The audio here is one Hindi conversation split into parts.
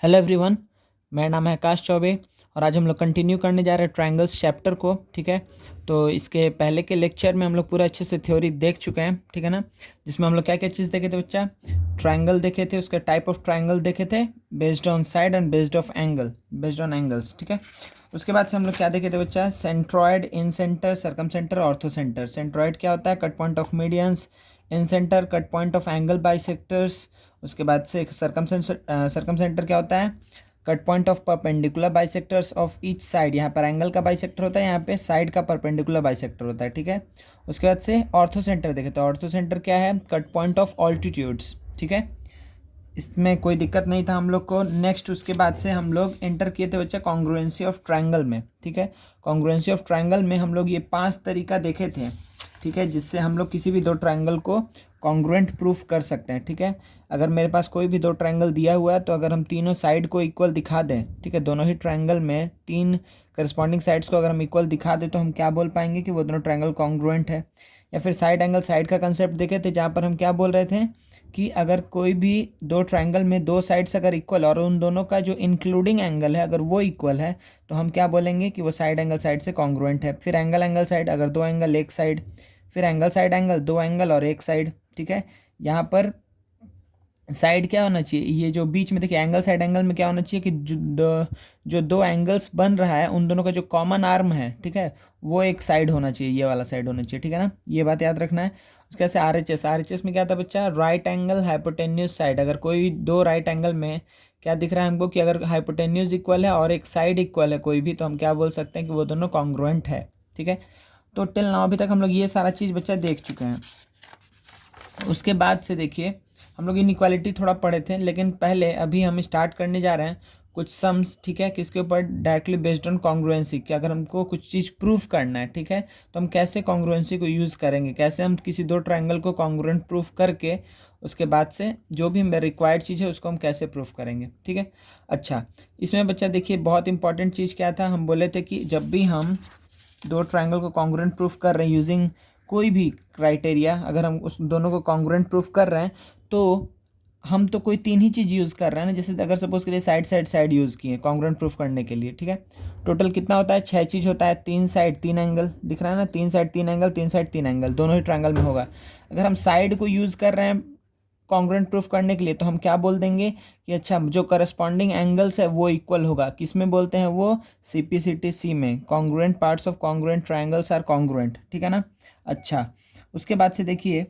हेलो एवरीवन, मेरा नाम है आकाश चौबे और आज हम लोग कंटिन्यू करने जा रहे हैं ट्रायंगल्स चैप्टर को। ठीक है, तो इसके पहले के लेक्चर में हम लोग पूरा अच्छे से थ्योरी देख चुके हैं। ठीक है ना, जिसमें हम लोग क्या क्या चीज़ देखे थे बच्चा? ट्रायंगल देखे थे, उसके टाइप ऑफ ट्रायंगल देखे थे, based on side and based on angles. ठीक है, उसके बाद से हम लोग क्या देखे थे बच्चा? Centroid, incentre, circumcentre, orthocentre. Centroid क्या होता है? Cut point of medians. Incentre cut point of angle bisectors. उसके बाद से सर्कम सेंटर क्या होता है? Cut point of perpendicular bisectors of each side. यहाँ पर एंगल का बाइसेक्टर होता है, यहाँ पे साइड का परपेंडिकुलर बाइसेक्टर होता है। ठीक है, उसके बाद से ऑर्थो सेंटर देखे तो ऑर्थो सेंटर क्या है? Cut point of altitudes. ठीक है, इसमें कोई दिक्कत नहीं था हम लोग को। नेक्स्ट उसके बाद से हम लोग एंटर किए थे बच्चा कॉन्ग्रुएंसी ऑफ ट्रायंगल में। ठीक है, कॉन्ग्रुएंसी ऑफ ट्रायंगल में हम लोग ये 5 तरीका देखे थे। ठीक है, जिससे हम लोग किसी भी दो ट्रायंगल को कॉन्ग्रुएंट प्रूफ कर सकते हैं। ठीक है, अगर मेरे पास कोई भी दो ट्रायंगल दिया हुआ है तो अगर हम तीनों साइड को इक्वल दिखा दें, ठीक है, दोनों ही ट्रायंगल में 3 करस्पॉन्डिंग साइड्स को अगर हम इक्वल दिखा दें तो हम क्या बोल पाएंगे कि वो दोनों ट्रायंगल कॉन्ग्रुएंट है। या फिर साइड एंगल साइड का कंसेप्ट देखे थे, जहाँ पर हम क्या बोल रहे थे कि अगर कोई भी दो ट्रायंगल में दो साइड्स अगर इक्वल और उन दोनों का जो इंक्लूडिंग एंगल है अगर वो इक्वल है तो हम क्या बोलेंगे कि वो साइड एंगल साइड से कॉन्ग्रुएंट है। फिर एंगल एंगल साइड, अगर दो एंगल एक साइड, फिर एंगल साइड एंगल, दो एंगल और एक साइड। ठीक है, यहाँ पर साइड क्या होना चाहिए? ये जो बीच में देखिए एंगल साइड एंगल में क्या होना चाहिए कि जो दो एंगल्स बन रहा है उन दोनों का जो कॉमन आर्म है, ठीक है, वो एक साइड होना चाहिए, ये वाला साइड होना चाहिए। ठीक है ना, ये बात याद रखना है। उसके बाद से आर एच एस में क्या था बच्चा? Right angle hypotenuse side. अगर कोई दो राइट एंगल में क्या दिख रहा है हमको कि अगर हाइपोटेन्यूज इक्वल है और एक साइड इक्वल है कोई भी, तो हम क्या बोल सकते हैं कि वो दोनों कॉन्ग्रुएंट है। ठीक है, तो टिल नाउ अभी तक हम लोग ये सारा चीज़ बच्चा देख चुके हैं। उसके बाद से देखिए हम लोग इनइक्वालिटी थोड़ा पढ़े थे, लेकिन पहले अभी हम स्टार्ट करने जा रहे हैं कुछ सम्स। ठीक है, किसके ऊपर? डायरेक्टली बेस्ड ऑन कॉन्ग्रुएंसी, कि अगर हमको कुछ चीज़ प्रूफ करना है, ठीक है, तो हम कैसे कॉन्ग्रुएंसी को यूज़ करेंगे, कैसे हम किसी दो ट्रायंगल को कॉन्ग्रुएंट प्रूफ करके उसके बाद से जो भी रिक्वायर्ड चीज़ है उसको हम कैसे प्रूफ करेंगे। ठीक है, अच्छा, इसमें बच्चा देखिए बहुत इंपॉर्टेंट चीज़ क्या था? हम बोले थे कि जब भी हम दो ट्रायंगल को कॉन्ग्रुएंट प्रूफ कर रहे हैं यूजिंग कोई भी क्राइटेरिया, अगर हम उस दोनों को कॉन्ग्रुएंट प्रूफ कर रहे हैं तो हम तो कोई तीन ही चीज़ यूज़ कर रहे हैं ना। जैसे अगर सपोज के लिए साइड यूज़ किए कॉन्ग्रुएंट प्रूफ करने के लिए, ठीक है, टोटल कितना होता है? 6 चीज़ होता है। 3 साइड 3 एंगल दिख रहा है ना, 3 साइड 3 एंगल, 3 साइड 3 एंगल, दोनों ही ट्रायंगल में होगा। अगर हम साइड को यूज़ कर रहे हैं कॉन्ग्रुएंट प्रूफ करने के लिए तो हम क्या बोल देंगे कि अच्छा जो करस्पॉन्डिंग एंगल्स है वो इक्वल होगा। किस में बोलते हैं वो? CPCT में congruent parts of congruent triangles are congruent. ठीक है ना, अच्छा, उसके बाद से देखिए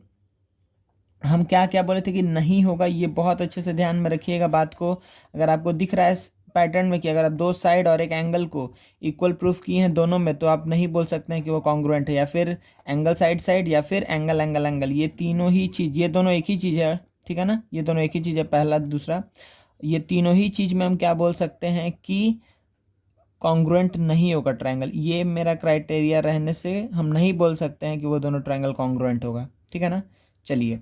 हम क्या क्या बोले थे कि नहीं होगा। ये बहुत अच्छे से ध्यान में रखिएगा बात को। अगर आपको दिख रहा है पैटर्न में कि अगर आप दो साइड और एक एंगल को इक्वल प्रूफ किए हैं दोनों में, तो आप नहीं बोल सकते हैं कि वो कॉन्ग्रुएंट है। या फिर एंगल साइड साइड या फिर एंगल एंगल एंगल, ये तीनों ही चीज़, ये दोनों एक ही चीज़ है। ठीक है ना, ये दोनों एक ही चीज़ है, पहला दूसरा, ये तीनों ही चीज़ में हम क्या बोल सकते हैं कि कॉन्ग्रुएंट नहीं होगा ट्रायंगल। ये मेरा क्राइटेरिया रहने से हम नहीं बोल सकते हैं कि वो दोनों ट्रायंगल कॉन्ग्रुएंट होगा। ठीक है ना, चलिए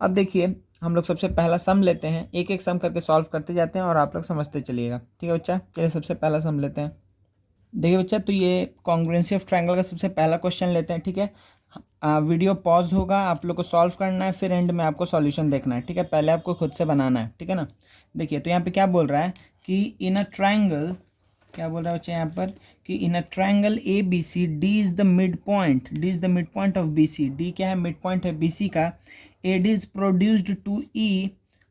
अब देखिए हम लोग सबसे पहला सम लेते हैं, एक एक सम करके सॉल्व करते जाते हैं और आप लोग समझते चलिएगा। ठीक है बच्चा, चलिए सबसे पहला सम लेते हैं। देखिए बच्चा, तो ये कॉन्ग्रुएंसी ऑफ ट्रायंगल का सबसे पहला क्वेश्चन लेते हैं। ठीक है, वीडियो पॉज होगा, आप लोग को सॉल्व करना है, फिर एंड में आपको सॉल्यूशन देखना है। ठीक है, पहले आपको खुद से बनाना है। ठीक है ना, देखिए तो यहाँ पे क्या बोल रहा है कि इन अ ट्रायंगल, क्या बोल रहा है बच्चा यहाँ पर कि in a triangle ABC, D is the mid point, D is the mid point of BC। D क्या है? मिड पॉइंट है BC का। AD is produced to E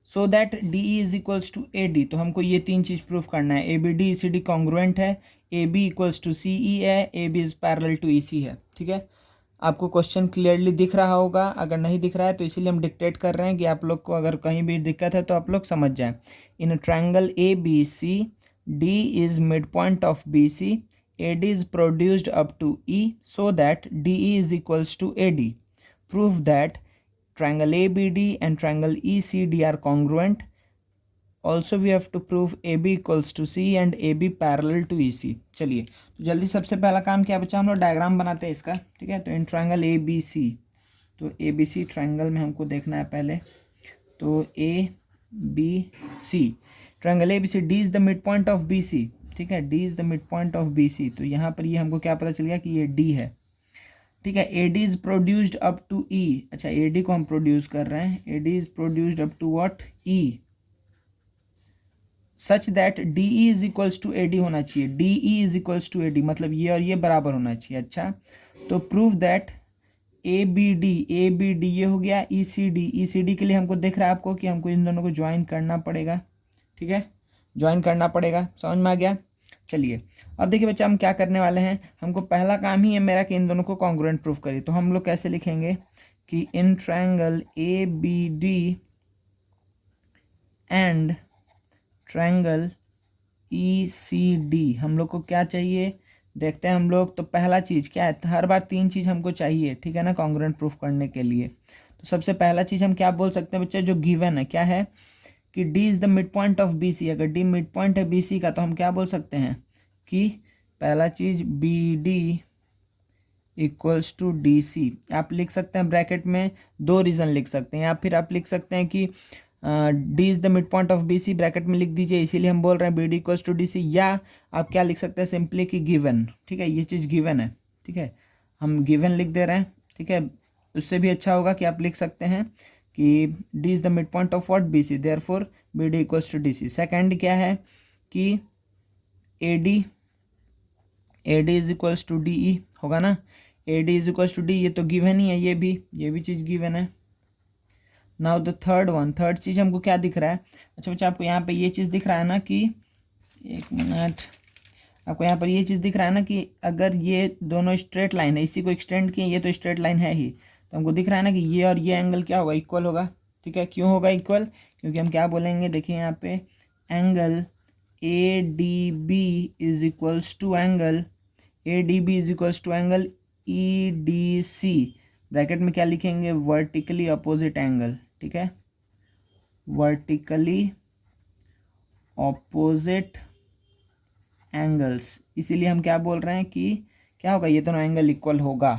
so that DE is equals to AD। तो हमको ये तीन चीज़ प्रूफ करना है। ABD ECD कॉन्ग्रुएंट है, AB इक्वल्स टू CE है, AB is parallel to EC है। ठीक है, आपको क्वेश्चन क्लियरली दिख रहा होगा। अगर नहीं दिख रहा है तो इसीलिए हम डिक्टेट कर रहे हैं कि आप लोग को अगर कहीं भी दिक्कत है तो आप लोग समझ जाएं। इन triangle ABC, D is midpoint of BC, AD is produced up to E so that DE is equals to AD. Prove that triangle ABD and triangle ECD are congruent. Also we have to prove AB equals to C and AB parallel to EC. चलिए तो जल्दी सबसे पहला काम क्या बचा? हम लोग डायग्राम बनाते हैं इसका। ठीक है, तो इन ट्रायंगल ABC, तो ABC ट्रायंगल में हमको देखना है पहले, तो ABC triangle ABC, D is the mid point of BC। ठीक है, D is the mid point of BC, तो यहाँ पर ये हमको क्या पता चल गया कि ये D है। ठीक है, AD is produced up to E। अच्छा, AD को हम प्रोड्यूस कर रहे हैं, AD is produced up to what? E such that D E is equals to A D होना चाहिए, D E is equals to A D, मतलब ये और ये बराबर होना चाहिए। अच्छा, तो prove that A B D ये हो गया, ई सी डी के लिए हमको दिख रहा है आपको कि हमको इन दोनों को ज्वाइन करना पड़ेगा, ठीक है, ज्वाइन करना पड़ेगा, समझ में आ गया। चलिए अब देखिए बच्चा, हम क्या करने वाले हैं, हमको पहला काम ही है मेरा कि इन दोनों को कॉन्ग्रुएंट प्रूफ करिए। तो हम लोग कैसे लिखेंगे कि इन triangle A B D and triangle E C D हम लोग को क्या चाहिए, देखते हैं हम लोग। तो पहला चीज़ क्या है, हर बार 3 चीज़ हमको चाहिए, ठीक है ना, कॉन्ग्रुएंट प्रूफ करने के लिए। तो सबसे पहला चीज़ हम क्या बोल सकते हैं बच्चा, जो गिवन है क्या है कि D is the mid point of B C. अगर D मिड पॉइंट है बी सी का तो हम क्या बोल सकते हैं कि पहला चीज़ B D equals to D C. आप लिख सकते हैं ब्रैकेट में 2 रीज़न लिख सकते हैं, या फिर आप लिख सकते हैं कि D is the mid point of B C, bracket में लिख दीजिए, इसीलिए हम बोल रहे हैं B D equals to D C. या आप क्या लिख सकते हैं सिंपली कि गिवन, ठीक है, ये चीज़ गिवन है, ठीक है, हम गिवन लिख दे रहे हैं, ठीक है। उससे भी अच्छा होगा कि आप लिख सकते हैं कि D is the mid point of what B C, therefore B D equals to D C. Second क्या है कि A D is equals to D E होगा ना, A D is equals to D, ये तो गिवन ही है, ये भी चीज़ गिवन है। नाउ द थर्ड चीज़ हमको क्या दिख रहा है, अच्छा बच्चा आपको यहाँ पे ये चीज़ दिख रहा है ना कि, एक मिनट, आपको यहाँ पर ये चीज़ दिख रहा है ना कि अगर ये दोनों स्ट्रेट लाइन है, इसी को एक्सटेंड किए, ये तो स्ट्रेट लाइन है ही, तो हमको दिख रहा है ना कि ये और ये एंगल क्या होगा, इक्वल होगा, ठीक है। क्यों होगा इक्वल, क्योंकि हम क्या बोलेंगे, देखिए यहाँ पे angle A D B is equals to angle E D C, bracket में क्या लिखेंगे, वर्टिकली अपोजिट एंगल, ठीक है, वर्टिकली ऑपोजिट एंगल्स, इसीलिए हम क्या बोल रहे हैं कि क्या होगा, ये दोनों एंगल इक्वल होगा।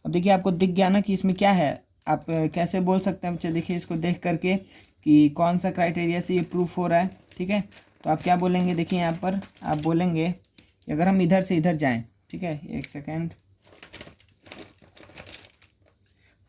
अब देखिए आपको दिख गया ना कि इसमें क्या है, आप कैसे बोल सकते हैं बच्चे, देखिए इसको देख करके कि कौन सा क्राइटेरिया से ये प्रूफ हो रहा है, ठीक है। तो आप क्या बोलेंगे, देखिए यहाँ पर आप बोलेंगे कि अगर हम इधर से इधर जाएं, ठीक है, एक सेकेंड,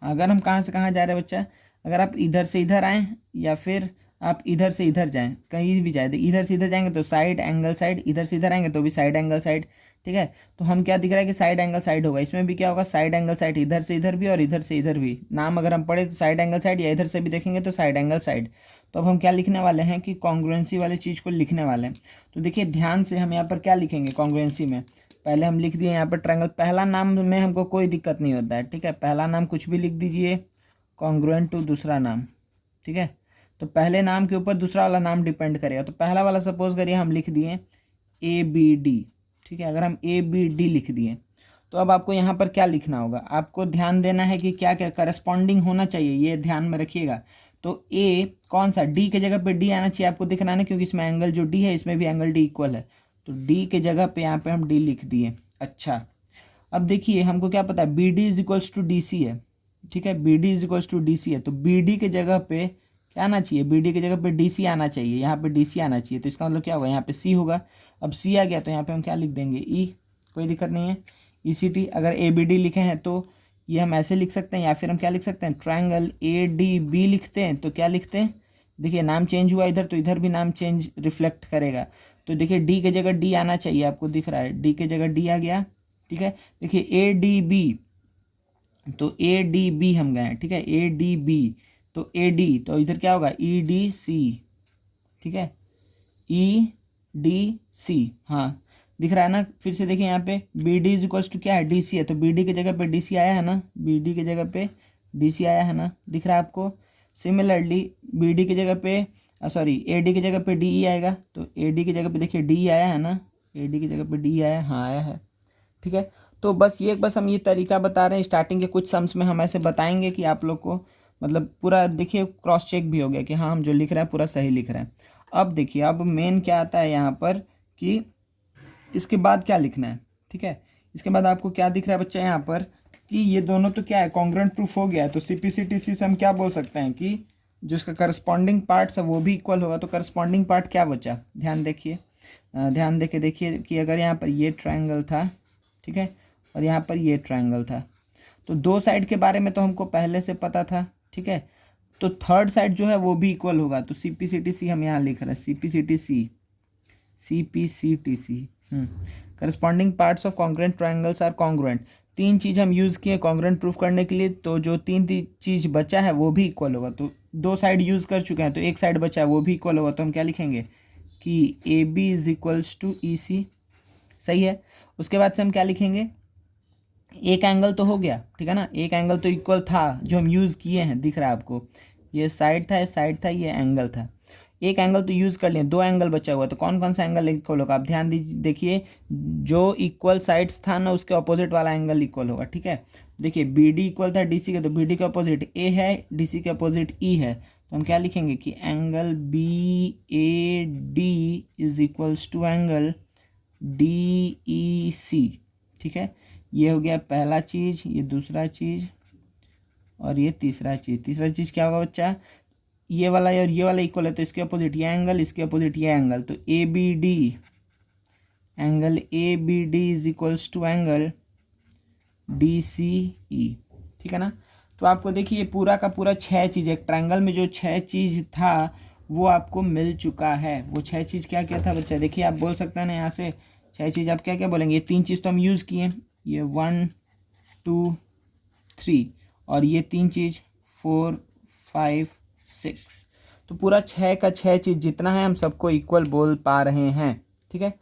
अगर हम कहाँ से कहाँ जा रहे हैं बच्चा, अगर आप इधर से इधर आएँ या फिर आप इधर से इधर जाएं, कहीं भी जाए, इधर से इधर जाएंगे तो साइड एंगल साइड, इधर से इधर आएंगे तो भी साइड एंगल साइड, ठीक है। तो हम क्या दिख रहा है कि साइड एंगल साइड होगा, इसमें भी क्या होगा, साइड एंगल साइड, इधर से इधर भी और इधर से इधर भी, नाम अगर हम पढ़े तो साइड एंगल साइड, या इधर से भी देखेंगे तो साइड एंगल साइड। तो अब हम क्या लिखने वाले हैं कि कॉन्ग्रुएंसी वाली चीज़ को लिखने वाले हैं। तो देखिए ध्यान से हम यहाँ पर क्या लिखेंगे कॉन्ग्रुएंसी में, पहले हम लिख दिए यहाँ पर ट्रायंगल, पहला नाम में हमको कोई दिक्कत नहीं होता है, ठीक है, पहला नाम कुछ भी लिख दीजिए कॉन्ग्रुएंट टू दूसरा नाम, ठीक है। तो पहले नाम के ऊपर दूसरा वाला नाम डिपेंड करेगा, तो पहला वाला सपोज करिए हम लिख दिए ए बी डी, ठीक है। अगर हम ए बी डी लिख दिए तो अब आपको यहाँ पर क्या लिखना होगा, आपको ध्यान देना है कि क्या क्या करस्पॉन्डिंग होना चाहिए, ये ध्यान में रखिएगा। तो ए कौन सा, डी के जगह पे डी आना चाहिए, आपको दिखना है ना, क्योंकि इसमें एंगल जो डी है इसमें भी एंगल डी इक्वल है, तो डी के जगह पे यहाँ पे हम डी लिख दिए। अच्छा, अब देखिए हमको क्या पता है, B D is equals to D C है, ठीक है, B D is equals to D C है, तो बी डी के जगह पे क्या आना चाहिए, बी डी की जगह पे डी सी आना चाहिए, यहाँ पे डी सी आना चाहिए, तो इसका मतलब क्या होगा, यहाँ पे सी होगा। अब सी आ गया तो यहाँ पे हम क्या लिख देंगे, ई, कोई दिक्कत नहीं है, ई सी टी। अगर ए बी डी लिखे हैं तो ये हम ऐसे लिख सकते हैं, या फिर हम क्या लिख सकते हैं, ट्रायंगल ए डी बी लिखते हैं तो क्या लिखते हैं, देखिए नाम चेंज हुआ इधर, तो इधर भी नाम चेंज रिफ्लेक्ट करेगा। तो देखिए डी के जगह डी आना चाहिए, आपको दिख रहा है डी के जगह डी आ गया, ठीक है। देखिए ए डी बी, तो ए डी बी हम गए, ठीक है, ए डी बी, तो ए डी, तो इधर क्या होगा, ई डी सी, ठीक है, ई डी सी, हाँ दिख रहा है ना। फिर से देखिए यहाँ पे B D is equals to क्या है, डी सी है, तो बी डी की जगह पे डी सी आया है ना, बी डी की जगह पे डी सी आया है ना, दिख रहा है आपको। सिमिलरली बी डी की जगह पे सॉरी ए डी की जगह पे डी ई आएगा, तो ए डी की जगह पे देखिए डी आया है ना, ए डी की जगह पे डी आया, हाँ आया है, ठीक है। तो बस हम ये तरीका बता रहे हैं, स्टार्टिंग के कुछ सम्स में हम ऐसे बताएंगे कि आप लोग को मतलब पूरा देखिए क्रॉस चेक भी हो गया कि हाँ हम जो लिख रहे हैं पूरा सही लिख रहे हैं। अब देखिए अब मेन क्या आता है यहाँ पर कि इसके बाद क्या लिखना है, ठीक है। इसके बाद आपको क्या दिख रहा है बच्चा यहाँ पर कि ये दोनों तो क्या है, कॉन्ग्रुएंट प्रूफ हो गया है, तो CPCTC से हम क्या बोल सकते हैं कि जो इसका करस्पॉन्डिंग पार्ट्स है वो भी इक्वल होगा। तो करस्पॉन्डिंग पार्ट क्या बचा, ध्यान देखिए, ध्यान देके देखिए कि अगर यहाँ पर ये ट्रायंगल था, ठीक है, और यहाँ पर ये ट्रायंगल था, तो दो साइड के बारे में तो हमको पहले से पता था, ठीक है। तो थर्ड साइड जो है वो भी इक्वल होगा, तो CPCTC हम यहाँ लिख रहे हैं, CPCTC, CPCTC। Corresponding parts of congruent triangles are congruent. तीन चीज़ हम यूज़ किए कॉन्ग्रुएंट प्रूफ करने के लिए, तो जो तीन चीज़ बचा है वो भी इक्वल होगा। तो दो साइड यूज़ कर चुके हैं तो एक साइड बचा है वो भी इक्वल होगा, तो हम क्या लिखेंगे कि AB is equals to EC। सही है। उसके बाद से हम क्या लिखेंगे, एक एंगल तो हो गया, ठीक है ना, एक एंगल तो इक्वल था जो हम यूज़ किए हैं, दिख रहा है आपको, ये साइड था, ये साइड था, ये एंगल था। एक एंगल तो यूज़ कर लिए, दो एंगल बचा हुआ, तो कौन कौन सा एंगल इक्वल होगा, आप ध्यान दीजिए, देखिए जो इक्वल साइड्स था ना उसके अपोजिट वाला एंगल इक्वल होगा। ठीक है, देखिए BD इक्वल था DC के, तो BD के अपोजिट A है, DC के अपोजिट E है, तो हम क्या लिखेंगे कि angle BAD is equals to angle DEC। ठीक है, ये हो गया पहला चीज़, ये दूसरा चीज़ और ये तीसरा चीज़। तीसरा चीज़ क्या होगा बच्चा, ये वाला और ये वाला इक्वल है, तो इसके अपोजिट ये एंगल, इसके अपोजिट ये एंगल, तो ABD, angle ABD is equals to angle DCE। ठीक है ना। तो आपको देखिए ये पूरा का पूरा 6 चीज़, एक ट्रायंगल में जो 6 चीज़ था वो आपको मिल चुका है। वो 6 चीज़ क्या क्या था बच्चा, देखिए आप बोल सकते हैं ना यहाँ से 6 चीज़ आप क्या क्या बोलेंगे, ये 3 चीज़ तो हम यूज़ किए, ये 1 2 3, और ये 3 चीज़ 4 5 6, तो पूरा 6 का 6 चीज़ जितना है हम सबको इक्वल बोल पा रहे हैं। ठीक है,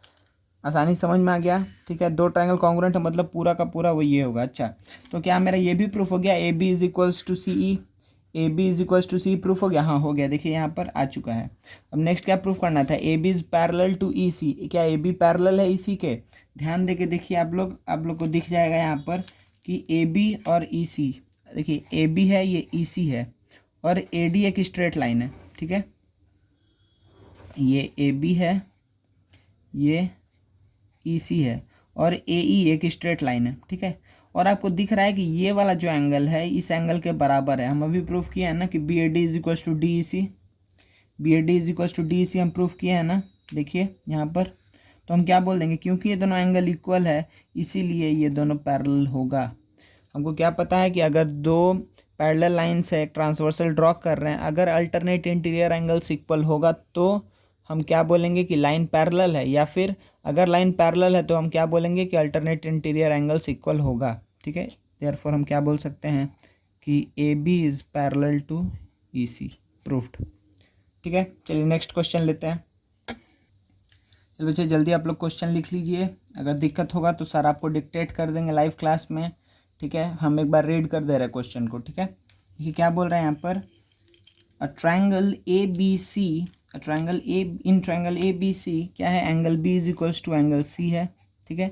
आसानी समझ में आ गया। ठीक है, दो ट्रायंगल कॉन्ग्रुएंट है मतलब पूरा का पूरा वो ये होगा। अच्छा, तो क्या मेरा ये भी प्रूफ हो गया, AB is equals to CE, AB is equals to CE proof हो गया। हाँ हो गया, देखिए यहाँ पर आ चुका है। अब नेक्स्ट क्या प्रूफ करना था, AB is parallel to EC। क्या AB पैरेलल है EC के, ध्यान दे के देखिए आप लोग को दिख जाएगा यहाँ पर कि AB और EC, देखिए AB है, ये EC है, और AD एक स्ट्रेट लाइन है। ठीक है, ये AB है, ये EC है, और AE एक स्ट्रेट लाइन है। ठीक है, और आपको दिख रहा है कि ये वाला जो एंगल है इस एंगल के बराबर है। हम अभी प्रूफ किया है ना कि BAD is equals to DEC, BAD is equals to DEC हम प्रूफ किए हैं ना, देखिए यहाँ पर। तो हम क्या बोल देंगे, क्योंकि ये दोनों एंगल इक्वल है इसीलिए ये दोनों पैरेलल होगा। हमको क्या पता है कि अगर दो पैरेलल लाइन से ट्रांसवर्सल ड्रॉ कर रहे हैं, अगर अल्टरनेट इंटीरियर एंगल्स इक्वल होगा तो हम क्या बोलेंगे कि लाइन पैरेलल है, या फिर अगर लाइन पैरेलल है तो हम क्या बोलेंगे कि अल्टरनेट इंटीरियर एंगल्स इक्वल होगा। ठीक है, देयरफॉर हम क्या बोल सकते हैं कि AB is parallel to EC, proofed. ठीक है, चलिए नेक्स्ट क्वेश्चन लेते हैं। चलो बच्चे जल्दी आप लोग क्वेश्चन लिख लीजिए, अगर दिक्कत होगा तो सर आपको डिक्टेट कर देंगे लाइव क्लास में। ठीक है, हम एक बार रीड कर दे रहे हैं क्वेश्चन को। ठीक है, देखिए क्या बोल रहे हैं यहाँ पर, a triangle ABC, a triangle in triangle ABC क्या है, angle B is equals to angle C है। ठीक है,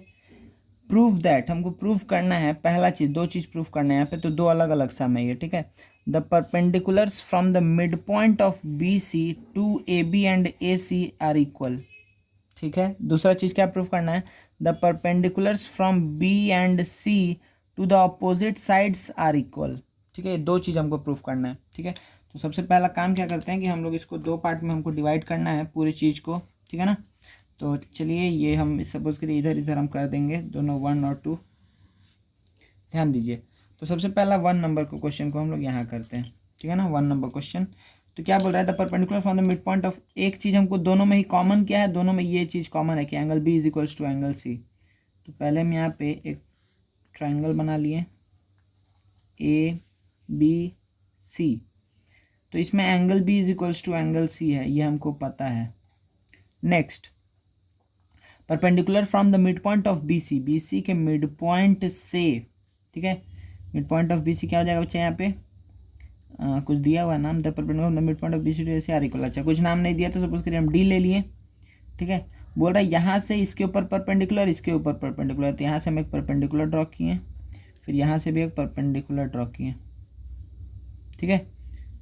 प्रूव दैट, हमको प्रूफ करना है, पहला चीज़, दो चीज़ प्रूफ करना है यहाँ पे, तो दो अलग अलग सम है ये। ठीक है, the perpendiculars from the mid point of BC to AB and AC are equal. ठीक है, दूसरा चीज़ क्या प्रूफ करना है, the perpendiculars from B and C to the opposite sides are equal. ठीक है, दो चीज़ हमको प्रूफ करना है। ठीक है, तो सबसे पहला काम क्या करते हैं कि हम लोग इसको दो पार्ट में हमको डिवाइड करना है पूरी चीज़ को। ठीक है ना, तो चलिए ये हम सपोज करिए इधर इधर हम कर देंगे दोनों 1 और 2, ध्यान दीजिए। तो सबसे पहला 1 नंबर को क्वेश्चन को हम लोग यहाँ करते हैं। ठीक है ना, 1 नंबर क्वेश्चन, तो क्या बोल रहा है, the perpendicular from the mid point of, एक चीज़ हमको दोनों में ही कॉमन क्या है, दोनों में ये चीज़ कॉमन है कि angle B is equals to angle C। तो पहले हम यहाँ पे एक ट्राइंगल बना लिए ABC, तो इसमें angle B is equals to angle C है, ये हमको पता है। Next, perpendicular from the mid point of BC, BC के मिड पॉइंट से, ठीक है, मिड पॉइंट ऑफ BC क्या हो जाएगा बच्चा, यहाँ पे कुछ दिया हुआ नाम, the perpendicular mid point of BC to AC are equal. अच्छा, कुछ नाम नहीं दिया तो सपोज करिए हम D ले लिए। ठीक है, बोल रहा है यहाँ से इसके ऊपर परपेंडिकुलर, इसके ऊपर परपेंडिकुलर, तो यहाँ से हम एक परपेंडिकुलर ड्रॉ किए, फिर यहाँ से भी एक परपेंडिकुलर ड्रॉ किए। ठीक है,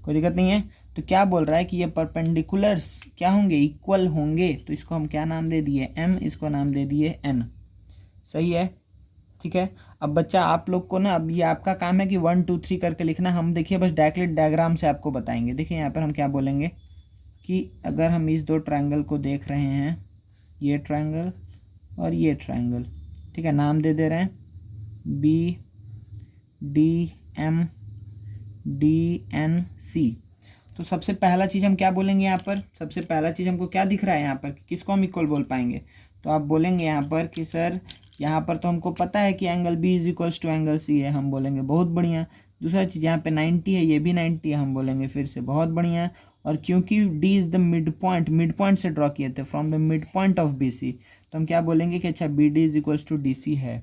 कोई दिक्कत नहीं है। तो क्या बोल रहा है कि ये परपेंडिकुलर्स क्या होंगे, इक्वल होंगे, तो इसको हम क्या नाम दे दिए, M, इसको नाम दे दिए N। सही है। ठीक है, अब बच्चा आप लोग को ना, अब ये आपका काम है कि 1 2 3 करके लिखना, हम देखिए बस डायरेक्टली डायग्राम से आपको बताएंगे। देखिए यहाँ पर हम क्या बोलेंगे कि अगर हम इस दो ट्रायंगल को देख रहे हैं, ये ट्रायंगल और ये ट्रायंगल, ठीक है, नाम दे रहे हैं BDM DNC। तो सबसे पहला चीज़ हम क्या बोलेंगे यहाँ पर, सबसे पहला चीज़ हमको क्या दिख रहा है यहाँ पर, किसको हम इक्वल बोल पाएंगे। तो आप बोलेंगे यहाँ पर कि सर यहाँ पर तो हमको पता है कि angle B is equals to angle C है, हम बोलेंगे बहुत बढ़िया। दूसरा चीज़ यहाँ पे 90 है, ये भी 90 है, हम बोलेंगे फिर से बहुत बढ़िया। और क्योंकि D is the mid point से ड्रॉ किए थे from the mid point of B C, तो हम क्या बोलेंगे कि अच्छा B D is equals to D C है।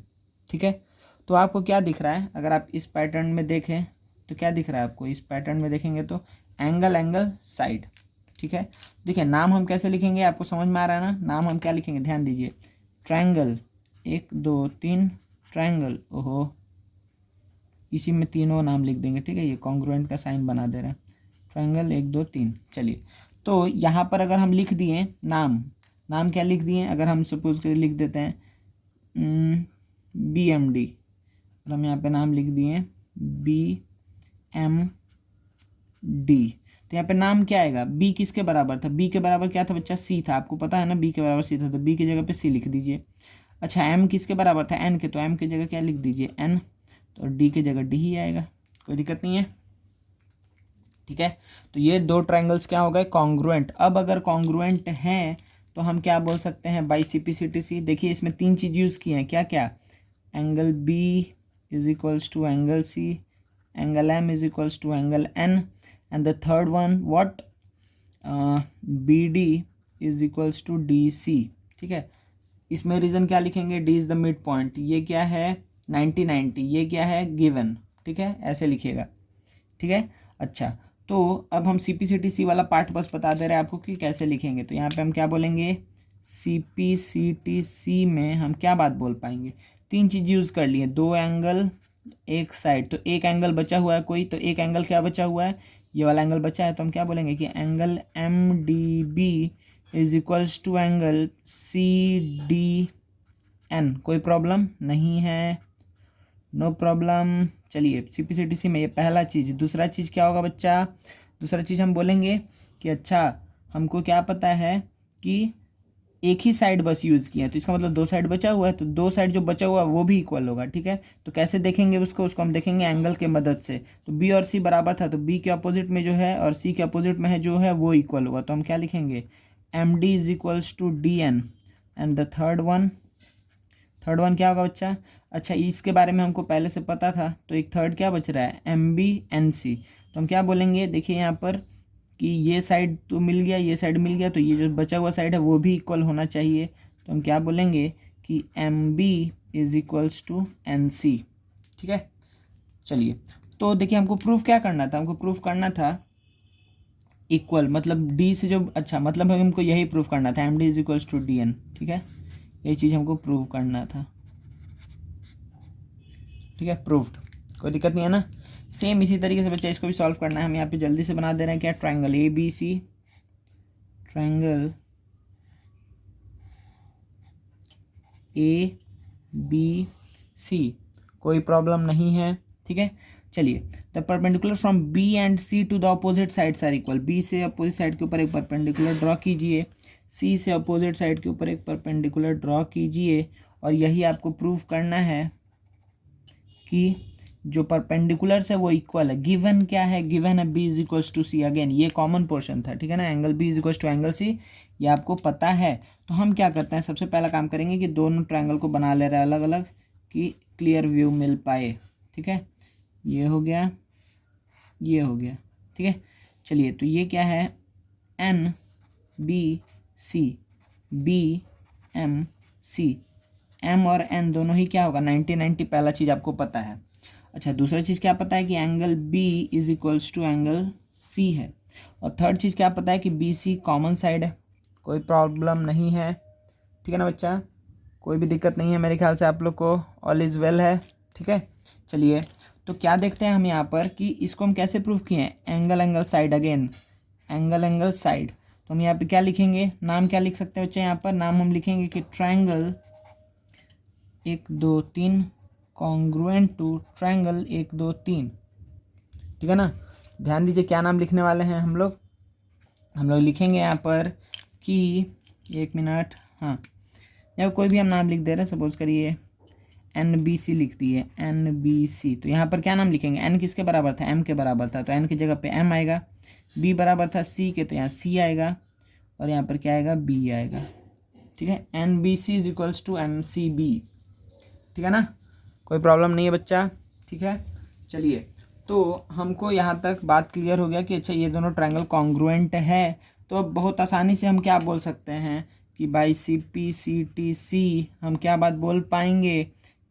ठीक है, तो आपको क्या दिख रहा है, अगर आप इस पैटर्न में देखें तो क्या दिख रहा है आपको, इस पैटर्न में देखेंगे तो एंगल साइड। ठीक है, देखिए नाम हम कैसे लिखेंगे, आपको समझ में आ रहा है ना, नाम हम क्या लिखेंगे, ध्यान दीजिए, ट्रायंगल 1 2 3 ट्रायंगल, ओहो इसी में तीनों नाम लिख देंगे। ठीक है, ये कॉन्ग्रुएंट का साइन बना दे रहे हैं, ट्रायंगल 1 2 3। चलिए, तो यहाँ पर अगर हम लिख दिए नाम क्या लिख दिए, अगर हम सपोज कर लिख देते हैं बी एम डी, और हम यहाँ पे नाम लिख दिए बी एम डी, तो यहाँ पे नाम क्या आएगा, बी किसके बराबर था, बी के बराबर क्या था बच्चा, सी था, आपको पता है ना बी के बराबर सी था, तो बी की जगह पे सी लिख दीजिए। अच्छा एम किसके बराबर था, एन के, तो एम की जगह क्या लिख दीजिए, एन, तो डी की जगह डी ही आएगा, कोई दिक्कत नहीं है। ठीक है, तो ये दो ट्रायंगल्स क्या हो गए, कॉन्ग्रुएंट। अब अगर कॉन्ग्रुएंट हैं तो हम क्या बोल सकते हैं, by C P C T C. देखिए इसमें 3 चीज़ यूज़ की हैं, क्या क्या, angle B is equals to angle C, angle M is equals to angle N, and the third one what, B D is equals to D C. ठीक है, इसमें रीज़न क्या लिखेंगे, D is the mid point, ये क्या है 90 90, ये क्या है गिवन। ठीक है, ऐसे लिखिएगा। ठीक है, अच्छा तो अब हम सी पी सी टी सी वाला पार्ट बस बता दे रहे हैं आपको कि कैसे लिखेंगे। तो यहाँ पे हम क्या बोलेंगे, सी पी सी टी सी में हम क्या बात बोल पाएंगे, 3 चीज़ यूज़ कर लिए, 2 एंगल एक साइड, तो एक एंगल बचा हुआ है कोई, तो एक एंगल क्या बचा हुआ है, ये वाला एंगल बचा है, तो हम क्या बोलेंगे कि angle M D B is equals to angle C D N. कोई प्रॉब्लम नहीं है, नो प्रॉब्लम। चलिए सी पी सी टी सी में ये पहला चीज़। दूसरा चीज़ क्या होगा बच्चा, दूसरा चीज़ हम बोलेंगे कि अच्छा हमको क्या पता है कि एक ही साइड बस यूज़ किया है, तो इसका मतलब 2 साइड बचा हुआ है, तो 2 साइड जो बचा हुआ है वो भी इक्वल होगा। ठीक है, तो कैसे देखेंगे उसको हम देखेंगे एंगल के मदद से। तो बी और सी बराबर था, तो बी के अपोजिट में जो है और सी के अपोजिट में है जो है वो इक्वल होगा, तो हम क्या लिखेंगे, M D is equals to D N, and the third one क्या होगा बच्चा, अच्छा इसके बारे में हमको पहले से पता था, तो एक थर्ड क्या बच रहा है, एम बी एन सी। तो हम क्या बोलेंगे, देखिए यहाँ पर कि ये साइड तो मिल गया, ये साइड मिल गया, तो ये जो बचा हुआ साइड है वो भी इक्वल होना चाहिए, तो हम क्या बोलेंगे कि M B is equals to N C. ठीक है, चलिए तो देखिए हमको प्रूफ क्या करना था, हमको प्रूफ करना था इक्वल, मतलब डी से जो, अच्छा मतलब हमको यही प्रूफ करना था, M D is equals to D N. ठीक है, ये चीज़ हमको प्रूव करना था। ठीक है, प्रूव्ड, कोई दिक्कत नहीं है ना। सेम इसी तरीके से बच्चा इसको भी सॉल्व करना है, हम यहाँ पे जल्दी से बना दे रहे हैं क्या, triangle A B C, triangle A B C, कोई प्रॉब्लम नहीं है। ठीक है, चलिए the perpendicular from B and C to the opposite sides are equal, B से अपोजिट साइड के ऊपर एक परपेंडिकुलर ड्रॉ कीजिए, सी से अपोजिट साइड के ऊपर एक परपेंडिकुलर ड्रॉ कीजिए, और यही आपको प्रूव करना है कि जो परपेंडिकुलर्स है वो इक्वल है। गिवन क्या है, गिवन है B is equals to C, again ये कॉमन पोर्शन था। ठीक है ना, angle B is equals to angle C, ये आपको पता है। तो हम क्या करते हैं, सबसे पहला काम करेंगे कि दोनों ट्रायंगल को बना ले रहे हैं अलग अलग, कि क्लियर व्यू मिल पाए। ठीक है, ये हो गया, ये हो गया। ठीक है, चलिए तो ये क्या है, N B C, B M C, M और एन दोनों ही क्या होगा 90 90, पहला चीज़ आपको पता है। अच्छा दूसरा चीज़ क्या पता है कि angle B is equals to angle C है, और थर्ड चीज़ क्या पता है कि बी सी कॉमन साइड है, कोई प्रॉब्लम नहीं है। ठीक है ना बच्चा, कोई भी दिक्कत नहीं है, मेरे ख्याल से आप लोग को ऑल इज़ वेल है। ठीक है, चलिए तो क्या देखते हैं हम यहाँ पर कि इसको हम कैसे प्रूव किए हैं, angle side, again angle side. तो हम यहाँ पे क्या लिखेंगे, नाम क्या लिख सकते हैं बच्चे, यहाँ पर नाम हम लिखेंगे कि ट्रायंगल 1 2 3 कॉन्ग्रुएंट टू ट्रायंगल 1 2 3। ठीक है ना, ध्यान दीजिए क्या नाम लिखने वाले हैं हम लोग लिखेंगे यहाँ पर कि, एक मिनट, हाँ या कोई भी हम नाम लिख दे रहे हैं, सपोज करिए एन बी सी लिख दिए, एन बी सी। तो यहाँ पर क्या नाम लिखेंगे, एन किसके बराबर था, एम के बराबर था, तो एन की जगह पे एम आएगा, बी बराबर था सी के, तो यहाँ सी आएगा और यहाँ पर क्या आएगा, बी आएगा। ठीक है, N B C is equals to M C B. ठीक है ना, कोई प्रॉब्लम नहीं है बच्चा। ठीक है, चलिए, तो हमको यहाँ तक बात क्लियर हो गया कि अच्छा ये दोनों ट्रायंगल कॉन्ग्रुएंट है। तो अब बहुत आसानी से हम क्या बोल सकते हैं कि by C P C T सी हम क्या बात बोल पाएंगे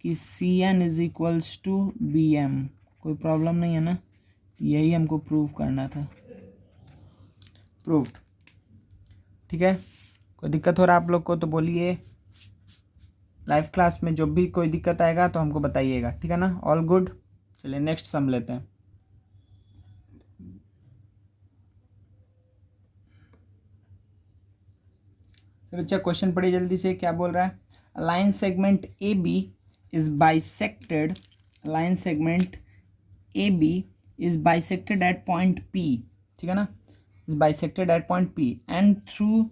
कि C N is equals to B M. कोई प्रॉब्लम नहीं है ना, यही हमको प्रूव करना था। प्रूव्ड। ठीक है, कोई दिक्कत हो रहा है आप लोग को तो बोलिए, लाइव क्लास में जब भी कोई दिक्कत आएगा तो हमको बताइएगा। ठीक है ना, ऑल गुड। चलिए नेक्स्ट सम लेते हैं। तो बच्चा क्वेश्चन पढ़िए जल्दी से, क्या बोल रहा है। Line segment A B is bisected, line segment A B is bisected at point P. ठीक है ना, is bisected at point P and through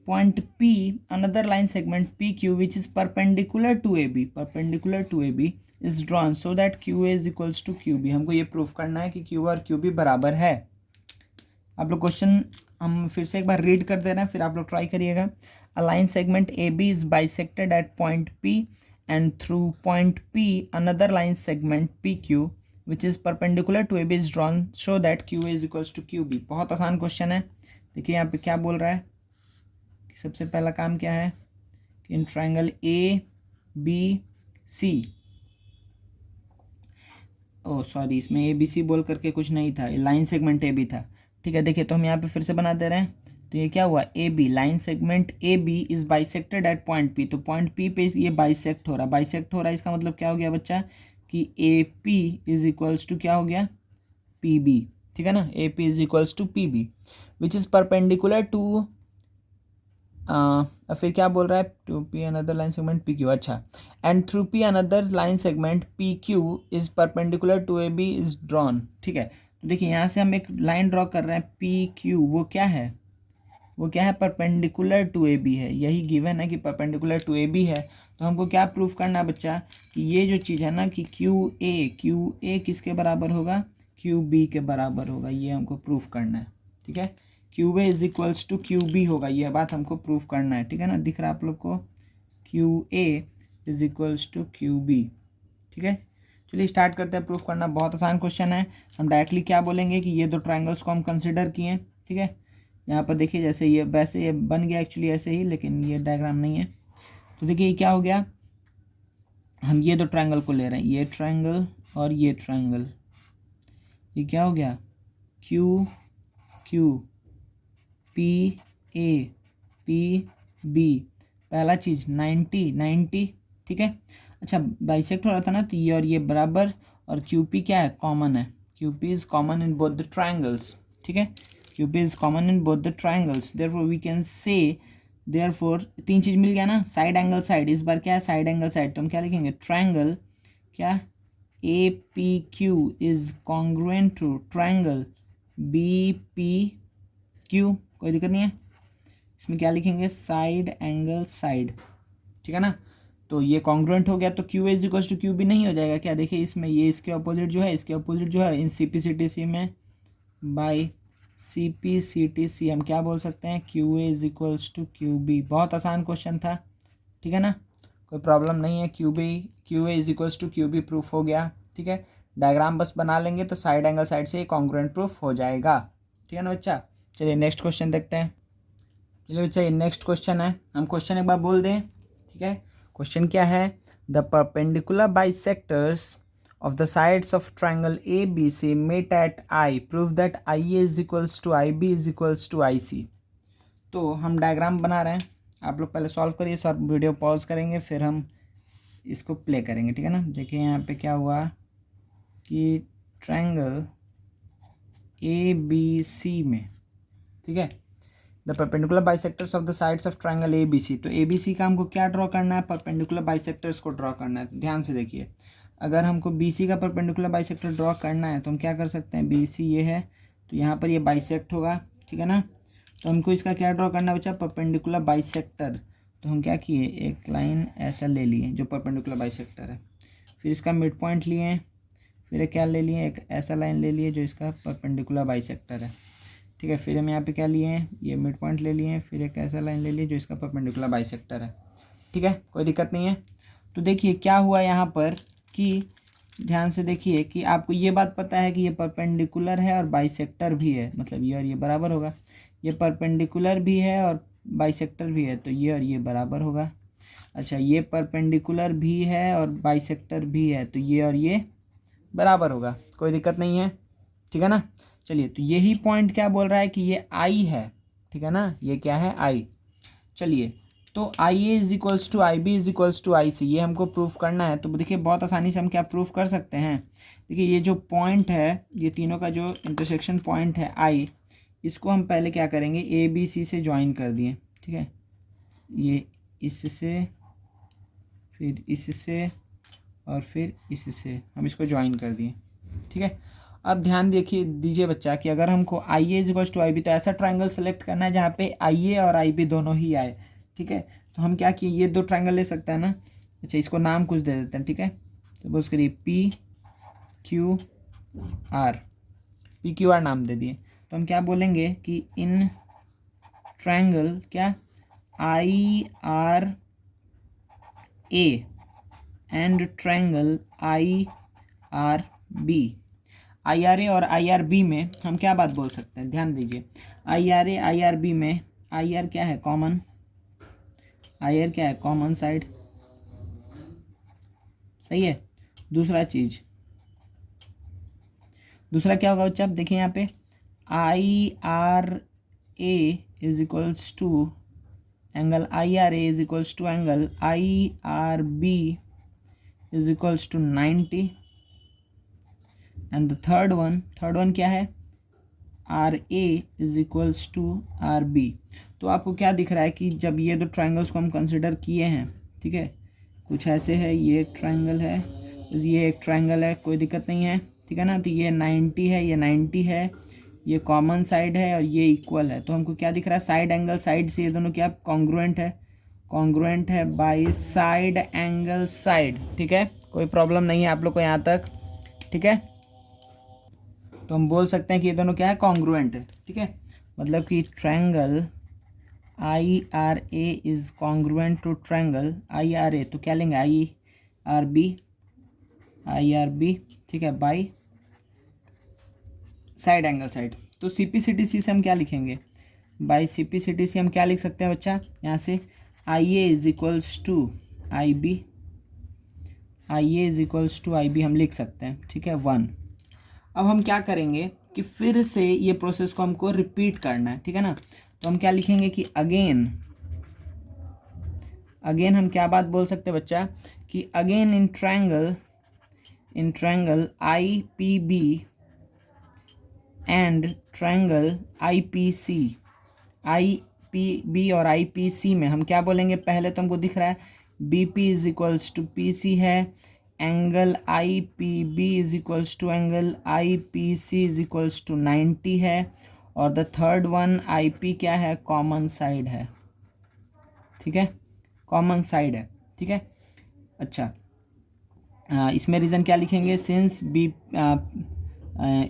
point P another line segment P Q which is perpendicular to A B, perpendicular to A B is drawn so that Q A is equals to Q B. हमको ये प्रूफ करना है कि क्यू और क्यू बी बराबर है। आप लोग क्वेश्चन हम फिर से एक बार रीड कर दे रहे हैं, फिर आप लोग ट्राई करिएगा। A line segment AB is bisected at point P and through point P another line segment PQ which is perpendicular to AB is drawn so that QA is equals to QB। बहुत आसान क्वेश्चन है। देखिए यहाँ पे क्या बोल रहा है कि सबसे पहला काम क्या है कि in triangle ABC, oh sorry इसमें ABC बोल करके कुछ नहीं था, लाइन सेगमेंट AB था। ठीक है, देखिए तो हम यहाँ पे फिर से बना दे रहे हैं। तो ये क्या हुआ, A B, line segment A B is bisected at point P. तो पॉइंट पी पे ये बाइसेक्ट हो रहा है, बाइसेक्ट हो रहा है, इसका मतलब क्या हो गया बच्चा कि A P is equals to क्या हो गया, पी बी। ठीक है ना, A P is equals to P B which is perpendicular to, फिर क्या बोल रहा है, to P another line segment P Q. अच्छा, and through P another line segment P Q is perpendicular to A B is drawn. ठीक है, तो देखिए यहाँ से हम एक लाइन ड्रॉ कर रहे हैं पी क्यू, वो क्या है, वो क्या है, परपेंडिकुलर टू ए बी है। यही गिवन है कि परपेंडिकुलर टू ए बी है। तो हमको क्या प्रूफ करना है बच्चा कि ये जो चीज़ है ना कि क्यू ए किसके बराबर होगा, क्यू बी के बराबर होगा। ये हमको प्रूफ करना है। ठीक है, Q A is equals to Q B होगा, ये बात हमको प्रूफ करना है। ठीक है ना, दिख रहा है आप लोग को, Q A is equals to Q B. ठीक है, चलिए स्टार्ट करते हैं प्रूफ करना। बहुत आसान क्वेश्चन है। हम डायरेक्टली क्या बोलेंगे कि ये दो ट्राइंगल्स को हम कंसिडर किए। ठीक है, यहाँ पर देखिए जैसे ये वैसे ये बन गया एक्चुअली ऐसे ही, लेकिन ये डायग्राम नहीं है। तो देखिए ये क्या हो गया, हम ये दो ट्रायंगल को ले रहे हैं, ये ट्रायंगल और ये ट्रायंगल। ये क्या हो गया, Q Q P A P B, पहला चीज़ 90। ठीक है, अच्छा बाइसेक्ट हो रहा था ना, तो ये और ये बराबर, और क्यू पी क्या है, कॉमन है। Q P is common in both the triangles. ठीक है, QP is common in both the triangles, therefore we can say, therefore तीन चीज मिल गया ना, साइड एंगल साइड, इस बार क्या है साइड एंगल साइड, तो हम क्या लिखेंगे, ट्रायंगल क्या APQ is congruent to triangle BPQ। कोई दिक्कत नहीं है, इसमें क्या लिखेंगे, साइड एंगल साइड। ठीक है ना, तो ये कॉन्ग्रुएंट हो गया, तो Q is equals to Q B नहीं हो जाएगा क्या, देखिए इसमें ये इसके अपोजिट जो है, इसके अपोजिट जो है, इन CPCTC में बाई CPCTC हम क्या बोल सकते हैं, Q A is equals to Q B. बहुत आसान क्वेश्चन था। ठीक है ना, कोई प्रॉब्लम नहीं है। Q A is equals to Q B proof हो गया। ठीक है, डायग्राम बस बना लेंगे तो साइड एंगल साइड से कॉन्ग्रुएंट प्रूफ हो जाएगा। ठीक है ना बच्चा, चलिए नेक्स्ट क्वेश्चन देखते हैं। चलिए बच्चा, ये नेक्स्ट क्वेश्चन है, हम क्वेश्चन एक बार बोल दें। ठीक है, क्वेश्चन क्या है, the perpendicular bisectors of the sides of triangle ABC meet at I, prove that IA is equals to IB is equals to IC। तो हम डायग्राम बना रहे हैं, आप लोग पहले सॉल्व करिए, सर वीडियो पॉज करेंगे फिर हम इसको प्ले करेंगे। ठीक है ना, देखिए यहाँ पे क्या हुआ कि ट्रायंगल ABC में, ठीक है, the perpendicular bisectors of the sides of triangle ABC। तो ABC का हमको क्या ड्रॉ करना है, परपेंडिकुलर बाइसेक्टर्स को ड्रॉ करना है। ध्यान से देखिए, अगर हमको BC का परपेंडिकुलर बाइसेक्टर ड्रॉ करना है तो हम क्या कर सकते हैं, BC ये है तो यहाँ पर ये बाइसेक्ट होगा। ठीक है ना, तो हमको इसका क्या ड्रॉ करना है बच्चा, परपेंडिकुलर बाइसेक्टर। तो हम क्या किए, एक लाइन ऐसा ले लिए जो परपेंडिकुलर बाइसेक्टर है, फिर इसका मिड पॉइंट लिए, फिर क्या ले लिए, एक ऐसा लाइन ले लिए जो इसका परपेंडिकुलर बाइसेक्टर है। ठीक है। फिर हम यहाँ पे क्या लिए हैं, ये मिड पॉइंट ले लिए हैं, फिर एक ऐसा लाइन ले लिए जो इसका परपेंडिकुलर बाइसेक्टर है, ठीक है, कोई दिक्कत नहीं है। तो देखिए क्या हुआ यहाँ पर कि ध्यान से देखिए कि आपको ये बात पता है कि ये परपेंडिकुलर है और बाइसेक्टर भी है, मतलब ये और ये बराबर होगा, ये परपेंडिकुलर भी है और बाइसेक्टर भी है, तो ये और ये बराबर होगा। अच्छा, ये परपेंडिकुलर भी है और बाइसेक्टर भी है, तो ये और ये बराबर होगा, कोई दिक्कत नहीं है, ठीक है ना। चलिए, तो यही पॉइंट क्या बोल रहा है कि ये आई है, ठीक है ना, ये क्या है, आई। चलिए, तो I A is equals to I B is equals to I C, ये हमको प्रूफ करना है। तो देखिए बहुत आसानी से हम क्या प्रूफ कर सकते हैं, देखिए ये जो पॉइंट है, ये तीनों का जो इंटरसेक्शन पॉइंट है आई, इसको हम पहले क्या करेंगे, ए बी सी से ज्वाइन कर दिए, ठीक है, ये इससे, फिर इससे और फिर इससे हम इसको ज्वाइन कर दिए, ठीक है। अब ध्यान देखिए दीजिए बच्चा कि अगर हमको I A is equals to I B, तो ऐसा ट्रायंगल सेलेक्ट करना है जहाँ पे आई ए और आई बी दोनों ही आए, ठीक है। तो हम क्या किए, ये दो ट्रायंगल ले सकते हैं ना। अच्छा, इसको नाम कुछ दे देते हैं, ठीक है, सपोज करिए P Q R, P Q R नाम दे दिए। तो हम क्या बोलेंगे कि इन ट्रायंगल क्या I R A and triangle I R B, I R A और आई आर बी में हम क्या बात बोल सकते हैं, ध्यान दीजिए, I R A I R B में आई आर क्या है, कॉमन, आई आर क्या है, कॉमन साइड, सही है। दूसरा चीज, दूसरा क्या होगा बच्चा, आप देखिए यहाँ पे I R A is equals to angle I R A is equals to angle I R B is equals to 90, and the third one क्या है, R A is equals to R B. तो आपको क्या दिख रहा है कि जब ये दो ट्रायंगल्स को हम कंसिडर किए हैं, ठीक है, कुछ ऐसे है, ये एक ट्रायंगल है, ये एक ट्रायंगल है, कोई दिक्कत नहीं है, ठीक है ना। तो ये 90 है, ये 90 है, ये कॉमन साइड है और ये इक्वल है, तो हमको क्या दिख रहा है, साइड एंगल साइड से ये दोनों क्या कॉन्ग्रुएंट है, कॉन्ग्रुएंट है बाई साइड एंगल साइड, ठीक है, कोई प्रॉब्लम नहीं है आप लोग को यहाँ तक, ठीक है। तो हम बोल सकते हैं कि ये दोनों क्या है, कॉन्ग्रुएंट है, ठीक है, मतलब कि triangle I R A is congruent to triangle I R A, तो क्या लेंगे, आई आर बी, ठीक है, बाई साइड एंगल साइड। तो सी पी सी टी सी से हम क्या लिखेंगे, by C P C T सी हम क्या लिख सकते हैं बच्चा, यहाँ से I A is equals to I B, I A is equals to I B हम लिख सकते हैं, ठीक है, 1। अब हम क्या करेंगे कि फिर से ये प्रोसेस को हमको रिपीट करना है, ठीक है ना। तो हम क्या लिखेंगे कि अगेन हम क्या बात बोल सकते हैं बच्चा, कि again in triangle I P B and triangle I P C, I P B और आई पी सी में हम क्या बोलेंगे, पहले तो हमको दिख रहा है B P is equals to P C है, angle I P B is equals to angle I P C is equals to 90 है, और the third one I P क्या है, कॉमन साइड है, ठीक है, कॉमन साइड है, ठीक है। अच्छा, इसमें रीज़न क्या लिखेंगे, सिंस बी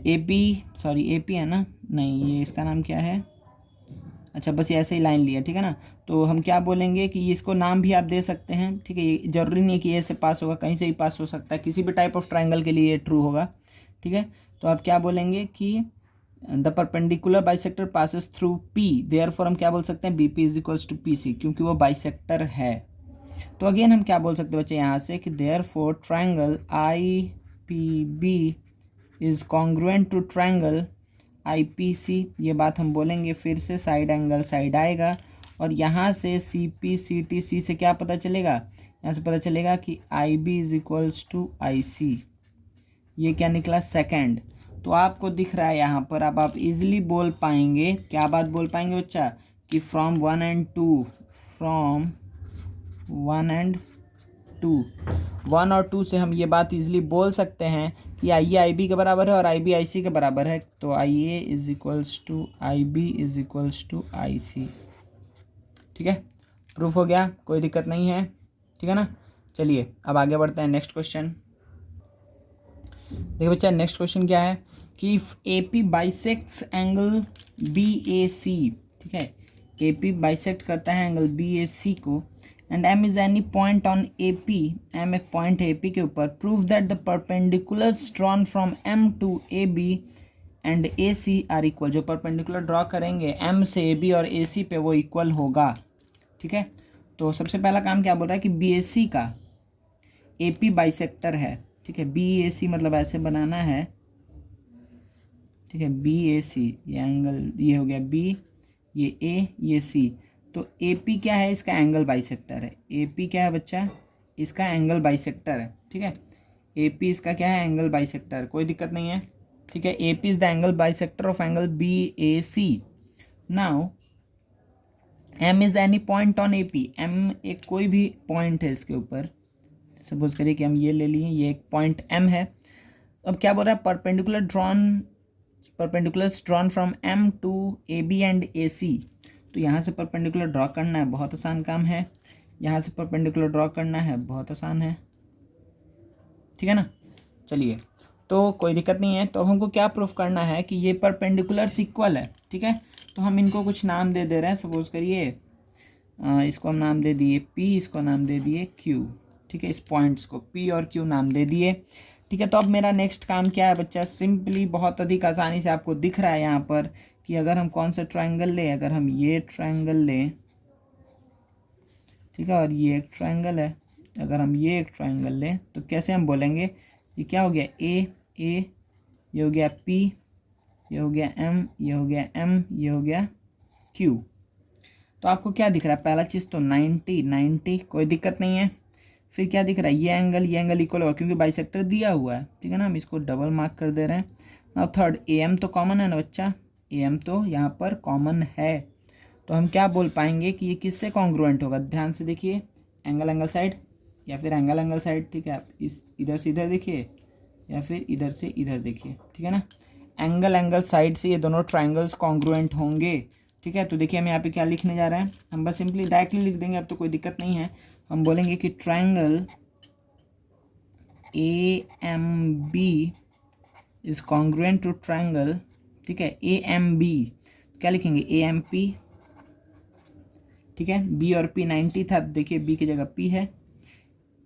ए पी है ना, नहीं ये इसका नाम क्या है, अच्छा बस ये ऐसे ही लाइन लिया, ठीक है ना। तो हम क्या बोलेंगे कि इसको नाम भी आप दे सकते हैं, ठीक है, ये जरूरी नहीं है कि ए से पास होगा, कहीं से भी पास हो सकता है, किसी भी टाइप ऑफ ट्रायंगल के लिए ये ट्रू होगा, ठीक है। तो आप क्या बोलेंगे कि the perpendicular bisector passes through P, therefore हम क्या बोल सकते हैं, B P is equals to P C, क्योंकि वो बाइसेक्टर है। तो अगेन हम क्या बोल सकते हैं बच्चे यहाँ से कि therefore triangle I P B is congruent to triangle I P C, ये बात हम बोलेंगे, फिर से साइड एंगल साइड आएगा, और यहाँ से सी पी सी टी सी से क्या पता चलेगा, यहाँ से पता चलेगा कि आई B is equals to I C, ये क्या निकला, सेकंड। तो आपको दिख रहा है यहाँ पर, अब आप इजीली बोल पाएंगे, क्या बात बोल पाएंगे बच्चा, कि फ्रॉम 1 and 2, फ्रॉम 1 and 2, 1 और 2 से हम ये बात इजीली बोल सकते हैं कि आई ए आई बी के बराबर है और आई बी आई सी के बराबर है, तो I A is equals to I B is equals to I C, ठीक है, प्रूफ हो गया, कोई दिक्कत नहीं है, ठीक है ना। चलिए अब आगे बढ़ते हैं, नेक्स्ट क्वेश्चन देखिए बच्चा, नेक्स्ट क्वेश्चन क्या है कि if A P bisects angle BAC, ठीक है, AP बाइसेक्ट करता है एंगल BAC को, and M is any point on AP, M एक पॉइंट है AP के ऊपर, prove that the perpendiculars drawn from M to AB and AC are equal. जो परपेंडिकुलर ड्रॉ करेंगे M से AB और AC पे वो इक्वल होगा, ठीक है। तो सबसे पहला काम क्या बोल रहा है कि BAC का AP बाइसेक्टर है, ठीक है। BAC मतलब ऐसे बनाना है, ठीक है, BAC, ये एंगल ये हो गया B, ये A, ये C, तो AP क्या है, इसका एंगल बाइसेक्टर है। AP क्या है बच्चा, इसका एंगल बाइसेक्टर है, ठीक है। AP इसका क्या है, एंगल बाइसेक्टर, कोई दिक्कत नहीं है, ठीक है। AP is the angle bisector of angle BAC। Now M is any point on AP, M एक कोई भी पॉइंट है इसके ऊपर, सपोज करिए कि हम ये ले लिए, ये एक पॉइंट M है। अब क्या बोल रहा है, perpendiculars drawn from M to AB and AC। तो यहाँ से परपेंडिकुलर ड्रॉ करना है, बहुत आसान काम है। यहाँ से परपेंडिकुलर ड्रॉ करना है, बहुत आसान है, ठीक है ना। चलिए, तो कोई दिक्कत नहीं है। तो हमको क्या प्रूफ करना है कि ये परपेंडिकुलर्स इक्वल है, ठीक है। तो हम इनको कुछ नाम दे रहे हैं, सपोज करिए इसको हम नाम दे दिए P, इसको नाम दे दिए Q, ठीक है। इस पॉइंट्स को P और Q नाम दे दिए, ठीक है। तो अब मेरा नेक्स्ट काम क्या है बच्चा, सिंपली बहुत अधिक आसानी से आपको दिख रहा है यहाँ पर कि अगर हम कौन सा ट्रायंगल लें, अगर हम ये ट्रायंगल लें, ठीक है, और ये एक ट्रायंगल है, अगर हम ये एक ट्रायंगल लें तो कैसे हम बोलेंगे, ये क्या हो गया A, ये हो गया P, ये हो गया M, ये हो गया M, ये हो गया Q। तो आपको क्या दिख रहा है, पहला चीज़ तो 90, कोई दिक्कत नहीं है। फिर क्या दिख रहा है, ये एंगल इक्वल होगा क्योंकि बाइसेक्टर दिया हुआ है, ठीक है ना। हम इसको डबल मार्क कर दे रहे हैं। अब थर्ड, AM तो कॉमन है ना बच्चा, AM तो यहाँ पर कॉमन है, तो हम क्या बोल पाएंगे कि ये किससे कॉन्ग्रुएंट होगा। ध्यान से देखिए, एंगल साइड या फिर एंगल साइड, ठीक है। आप इस इधर से इधर देखिए या फिर इधर से इधर देखिए, ठीक है ना। एंगल साइड से ये दोनों ट्राइंगल्स कॉन्ग्रुएंट होंगे, ठीक है। तो देखिए हम यहाँ पे क्या लिखने जा रहे हैं, हम बस सिंपली डायरेक्टली लिख देंगे, अब तो कोई दिक्कत नहीं है। हम बोलेंगे कि triangle AMB is congruent to triangle, ठीक है, AMB, क्या लिखेंगे AMP, ठीक है। B और P 90 था, देखिए B की जगह P है।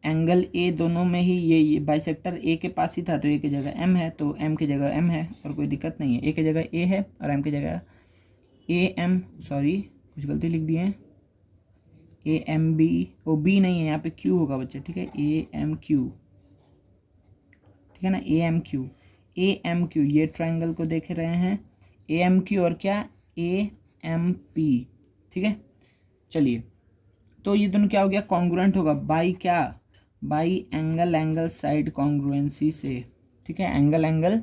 एंगल A दोनों में ही ये बाइसेक्टर A के पास ही था, तो A की जगह M है, तो M की जगह M है, और कोई दिक्कत नहीं है। A की जगह A है और M की जगह AM, सॉरी कुछ गलती लिख दिए हैं, AMB, वो B नहीं है यहाँ पे, Q होगा बच्चे, ठीक है, AMQ, ठीक है ना, AMQ, ये ट्राइंगल को देख रहे हैं, AMQ और क्या AMP, ठीक है। चलिए, तो ये दोनों क्या हो गया, कॉन्ग्रुएंट होगा बाई क्या, बाई एंगल साइड कॉन्ग्रुएंसी से, ठीक है। एंगल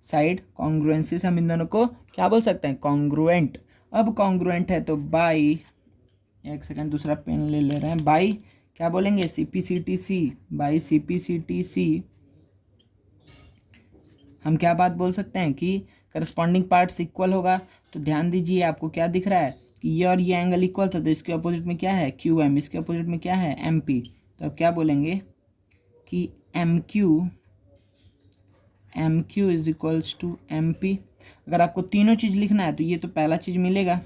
साइड कॉन्ग्रुएंसी से हम इन दोनों को क्या बोल सकते हैं, कॉन्ग्रुएंट। अब कॉन्ग्रुएंट है तो बाई, एक सेकंड दूसरा पेन ले रहे हैं, बाई क्या बोलेंगे CPCTC, बाई CPCTC हम क्या बात बोल सकते हैं कि करस्पॉन्डिंग पार्ट्स इक्वल होगा। तो ध्यान दीजिए, आपको क्या दिख रहा है कि ये और ये एंगल इक्वल था, तो इसके अपोजिट में क्या है QM, इसके अपोजिट में क्या है MP। तो अब क्या बोलेंगे कि MQ is equals to MP। अगर आपको तीनों चीज़ लिखना है तो ये तो पहला चीज़ मिलेगा,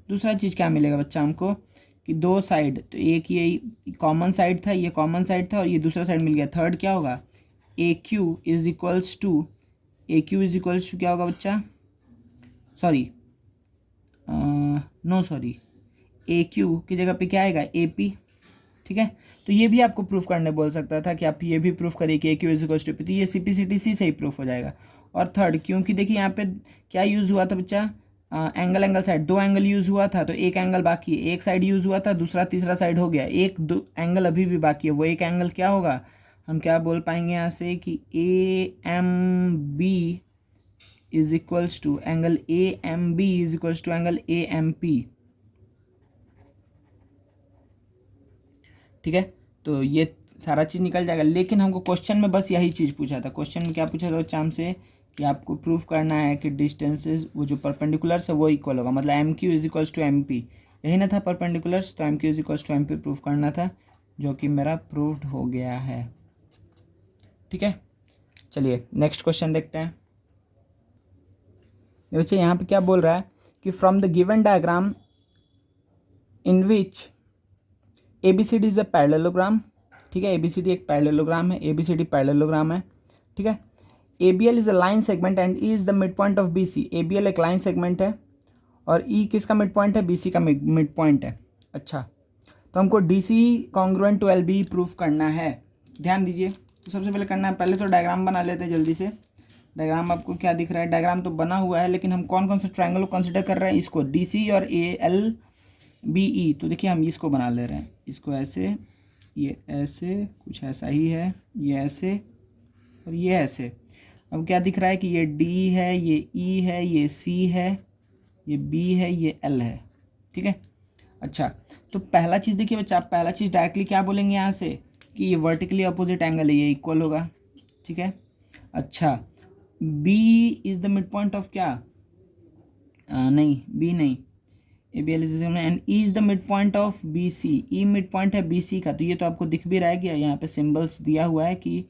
दूसरा चीज़ क्या मिलेगा बच्चा हमको कि दो साइड, तो एक ये कॉमन साइड था, ये कॉमन साइड था, और ये दूसरा साइड मिल गया। थर्ड क्या होगा, AQ इज इक्वल्स टू क्या होगा बच्चा, सॉरी नो सॉरी, AQ की जगह पे क्या आएगा AP, ठीक है। तो ये भी आपको प्रूफ करने बोल सकता था कि आप ये भी प्रूफ करिए कि AQ is equals to AP, तो ये CPCTC से ही प्रूफ हो जाएगा। और थर्ड, क्योंकि देखिए यहाँ पे क्या यूज़ हुआ था बच्चा, एंगल साइड, दो एंगल यूज़ हुआ था, तो एक एंगल बाकी है, एक साइड यूज़ हुआ था, दूसरा तीसरा साइड हो गया, एक दो एंगल अभी भी बाकी है, वो एक एंगल क्या होगा, हम क्या बोल पाएंगे यहाँ से कि AMB is equals to angle AMB is equals to angle AMP, ठीक है। तो ये सारा चीज़ निकल जाएगा, लेकिन हमको क्वेश्चन में बस यही चीज़ पूछा था। क्वेश्चन में क्या पूछा था बच्चा हमसे कि आपको प्रूफ करना है कि डिस्टेंसेस वो जो परपेंडिकुलर्स है वो इक्वल होगा, मतलब MQ is equals to MP, यही ना था परपेंडिकुलर्स, तो MQ is equals to MP proof करना था, जो कि मेरा प्रूव्ड हो गया है, ठीक है। चलिए नेक्स्ट क्वेश्चन देखते हैं। बच्चे यहाँ पे क्या बोल रहा है कि from the given diagram in which ABCD is a parallelogram, ठीक है, ABCD एक पैरेललोग्राम है, ABCD पैरेललोग्राम है, ठीक है। ABL is a line segment and E is the mid point of BC। ABL एक लाइन सेगमेंट है और E किसका मिड पॉइंट है, BC का मिड पॉइंट है। अच्छा, तो हमको DC congruent to LB proof करना है। ध्यान दीजिए, तो सबसे पहले करना है, पहले तो डायग्राम बना लेते हैं जल्दी से। डायग्राम आपको क्या दिख रहा है, डायग्राम तो बना हुआ है, लेकिन हम कौन कौन से ट्रायंगल को कंसिडर कर रहे हैं, इसको DC और ALBE। तो देखिए हम इसको बना ले रहे हैं, इसको ऐसे, ये ऐसे, कुछ ऐसा ही है, ये ऐसे और ये ऐसे। अब क्या दिख रहा है कि ये D है, ये E है, ये C है, ये B है, ये L है, ठीक है। अच्छा, तो पहला चीज़ देखिए बच्चा, आप पहला चीज़ डायरेक्टली क्या बोलेंगे यहाँ से कि ये वर्टिकली अपोजिट एंगल है, ये इक्वल होगा, ठीक है। अच्छा, B is the mid point of क्या, नहीं B नहीं, ABL and E is the mid point of BC। E mid point है BC का, तो ये तो आपको दिख भी रहा है कि यहाँ पे सिम्बल्स दिया हुआ है कि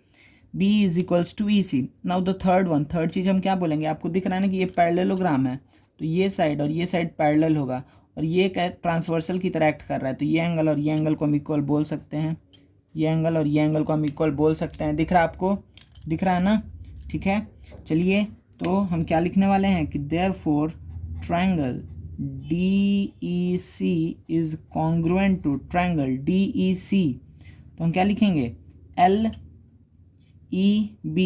B is equals to EC। Now the third चीज़ हम क्या बोलेंगे, आपको दिख रहा है ना कि ये पैरेललोग्राम है, तो ये साइड और ये साइड पैरेलल होगा और ये क्या ट्रांसवर्सल की तरह एक्ट कर रहा है, तो ये एंगल और ये एंगल को हम इक्वल बोल सकते हैं, ये एंगल और ये एंगल को हम इक्वल बोल सकते हैं। दिख रहा है आपको, दिख रहा है ना, ठीक है। चलिए, तो हम क्या लिखने वाले हैं कि therefore triangle DEC is congruent to triangle DEC। तो हम क्या लिखेंगे, LEB।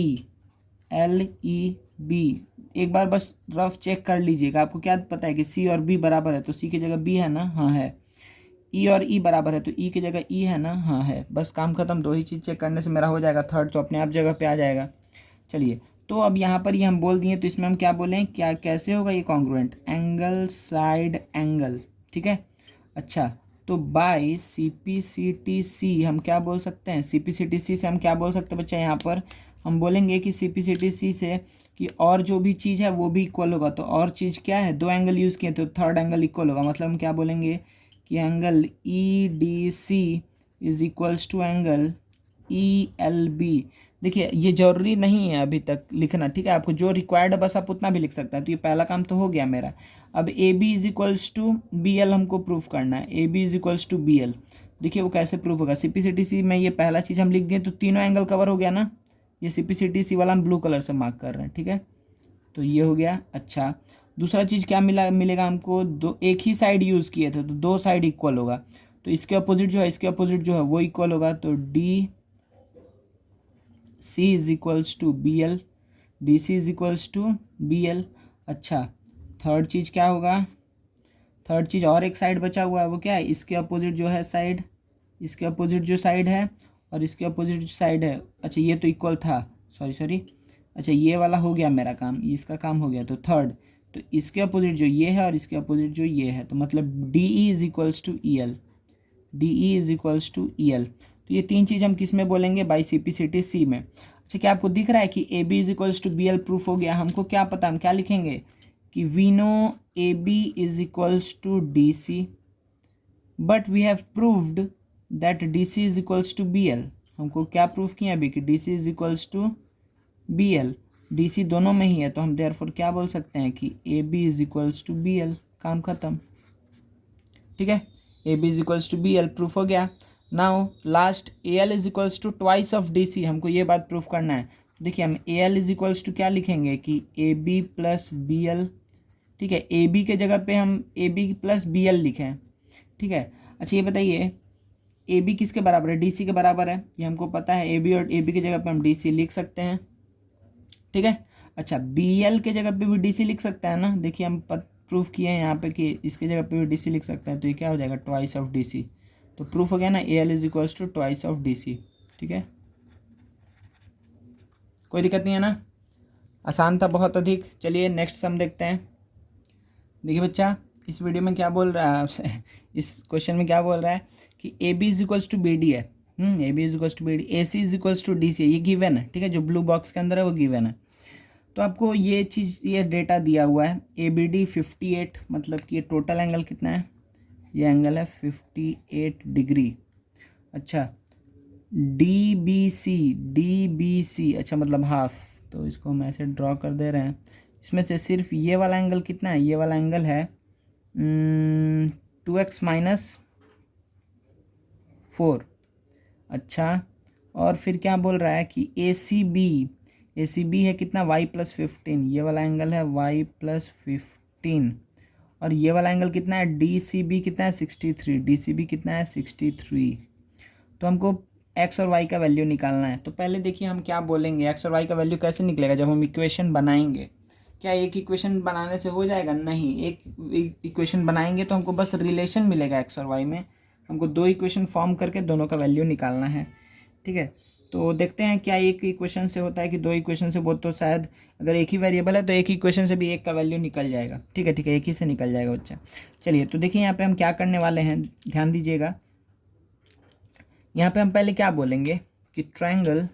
एक बार बस रफ चेक कर लीजिएगा, आपको क्या पता है कि C और B बराबर है, तो C की जगह B है ना, हाँ है। E और E बराबर है, तो E की जगह E है ना, हाँ है। बस काम खत्म, दो ही चीज़ चेक करने से मेरा हो जाएगा, थर्ड तो अपने आप जगह पे आ जाएगा। चलिए, तो अब यहाँ पर ये हम बोल दिए, तो इसमें हम क्या बोलें, क्या कैसे होगा ये कॉन्ग्रुएंट, एंगल साइड एंगल, ठीक है। अच्छा, तो बाय CPCTC हम क्या बोल सकते हैं, CPCTC से हम क्या बोल सकते हैं बच्चा, यहाँ पर हम बोलेंगे कि CPCTC से कि और जो भी चीज़ है वो भी इक्वल होगा। तो और चीज़ क्या है, दो एंगल यूज़ किए तो थर्ड एंगल इक्वल होगा, मतलब हम क्या बोलेंगे कि angle EDC is equals to angle ELB। देखिए, ये जरूरी नहीं है अभी तक लिखना, ठीक है, आपको जो रिक्वायर्ड है बस आप उतना भी लिख सकते हैं। तो ये पहला काम तो हो गया मेरा। अब AB is equals to BL हमको प्रूफ करना है, AB is equals to BL। देखिए वो कैसे प्रूफ होगा, CPCTC में ये पहला चीज़ हम लिख दिए, तो तीनों एंगल कवर हो गया ना। ये CPCTC वाला हम ब्लू कलर से मार्क कर रहे हैं, ठीक है, तो ये हो गया। अच्छा, दूसरा चीज़ क्या मिलेगा हमको, दो एक ही साइड यूज़ किए थे तो दो साइड इक्वल होगा, तो इसके अपोजिट जो है, इसके अपोजिट जो है वो इक्वल होगा, तो DC is equals to BL, DC is equals to BL। अच्छा, थर्ड चीज़ क्या होगा, थर्ड चीज़ और एक साइड बचा हुआ है, वो क्या है, इसके अपोजिट जो है साइड, इसके अपोजिट जो साइड है और इसके अपोजिट जो साइड है। अच्छा, ये तो इक्वल था, सॉरी। अच्छा, ये वाला हो गया मेरा काम, इसका काम हो गया। तो थर्ड, तो इसके अपोजिट जो ये है और इसके अपोजिट जो ये है, तो मतलब DE is equals to EL, DE is equals to EL। तो ये तीन चीज़ हम किस में बोलेंगे, बाई CPCTC में। अच्छा, क्या आपको दिख रहा है कि AB is equals to BL proof हो गया। हमको क्या पता, हम क्या लिखेंगे कि we know AB is equals to DC but we have proved that DC is equals to BL। हमको क्या प्रूफ किया अभी कि DC is equals to BL, DC दोनों में ही है, तो हम देयरफॉर क्या बोल सकते हैं कि AB is equals to BL। काम खत्म, ठीक है, AB is equals to BL proof हो गया। Now last, AL is equals to twice of DC। हमको ये बात प्रूफ करना है। देखिए, हम AL इज इक्वल्स टू क्या लिखेंगे कि AB प्लस BL, ठीक है, AB के जगह पे हम AB प्लस BL लिखें, ठीक है। अच्छा, ये बताइए AB किसके बराबर है, DC के बराबर है, ये हमको पता है। AB और AB की जगह पे हम DC लिख सकते हैं, ठीक है। अच्छा, BL के जगह पे भी DC लिख सकते हैं ना, देखिए हम प्रूफ किए हैं यहाँ पे कि इसके जगह पे भी DC लिख सकते हैं, तो ये क्या हो जाएगा, ट्वाइस ऑफ DC। तो प्रूफ हो गया ना, AL is equals to twice of DC, ठीक है। कोई दिक्कत नहीं है ना, आसान था बहुत अधिक। चलिए नेक्स्ट सम देखते हैं। देखिए बच्चा, इस वीडियो में क्या बोल रहा है इस क्वेश्चन में क्या बोल रहा है कि AB is equals to BD है, AB is equals to BD, AC is equals to DC है, ये गिवन है, ठीक है, जो ब्लू बॉक्स के अंदर है वो गिवन है। तो आपको ये चीज़, ये डेटा दिया हुआ है, ABD 58, मतलब कि ये टोटल एंगल कितना है, ये एंगल है 58 डिग्री। अच्छा, DBC, अच्छा मतलब हाफ, तो इसको हम ऐसे ड्रॉ कर दे रहे हैं, इसमें से सिर्फ ये वाला एंगल कितना है, ये वाला एंगल है 2x माइनस 4। अच्छा, और फिर क्या बोल रहा है कि ए सी बी है कितना y+15, ये वाला एंगल है y+15, और ये वाला एंगल कितना है डी सी बी कितना है 63, डी सी बी कितना है 63। तो हमको एक्स और वाई का वैल्यू निकालना है। तो पहले देखिए हम क्या बोलेंगे, एक्स और वाई का वैल्यू कैसे निकलेगा जब हम इक्वेशन बनाएंगे। क्या एक इक्वेशन बनाने से हो जाएगा? नहीं, एक इक्वेशन बनाएंगे तो हमको बस रिलेशन मिलेगा एक्स और वाई में, हमको दो इक्वेशन फॉर्म करके दोनों का वैल्यू निकालना है। ठीक है, तो देखते हैं क्या एक इक्वेशन से होता है कि दो इक्वेशन से, बहुत तो शायद अगर एक ही वेरिएबल है तो एक इक्वेशन से भी एक का वैल्यू निकल जाएगा। ठीक है, एक ही से निकल जाएगा बच्चा। चलिए, तो देखिए यहाँ पे हम क्या करने वाले हैं, ध्यान दीजिएगा। यहाँ पे हम पहले क्या बोलेंगे कि triangle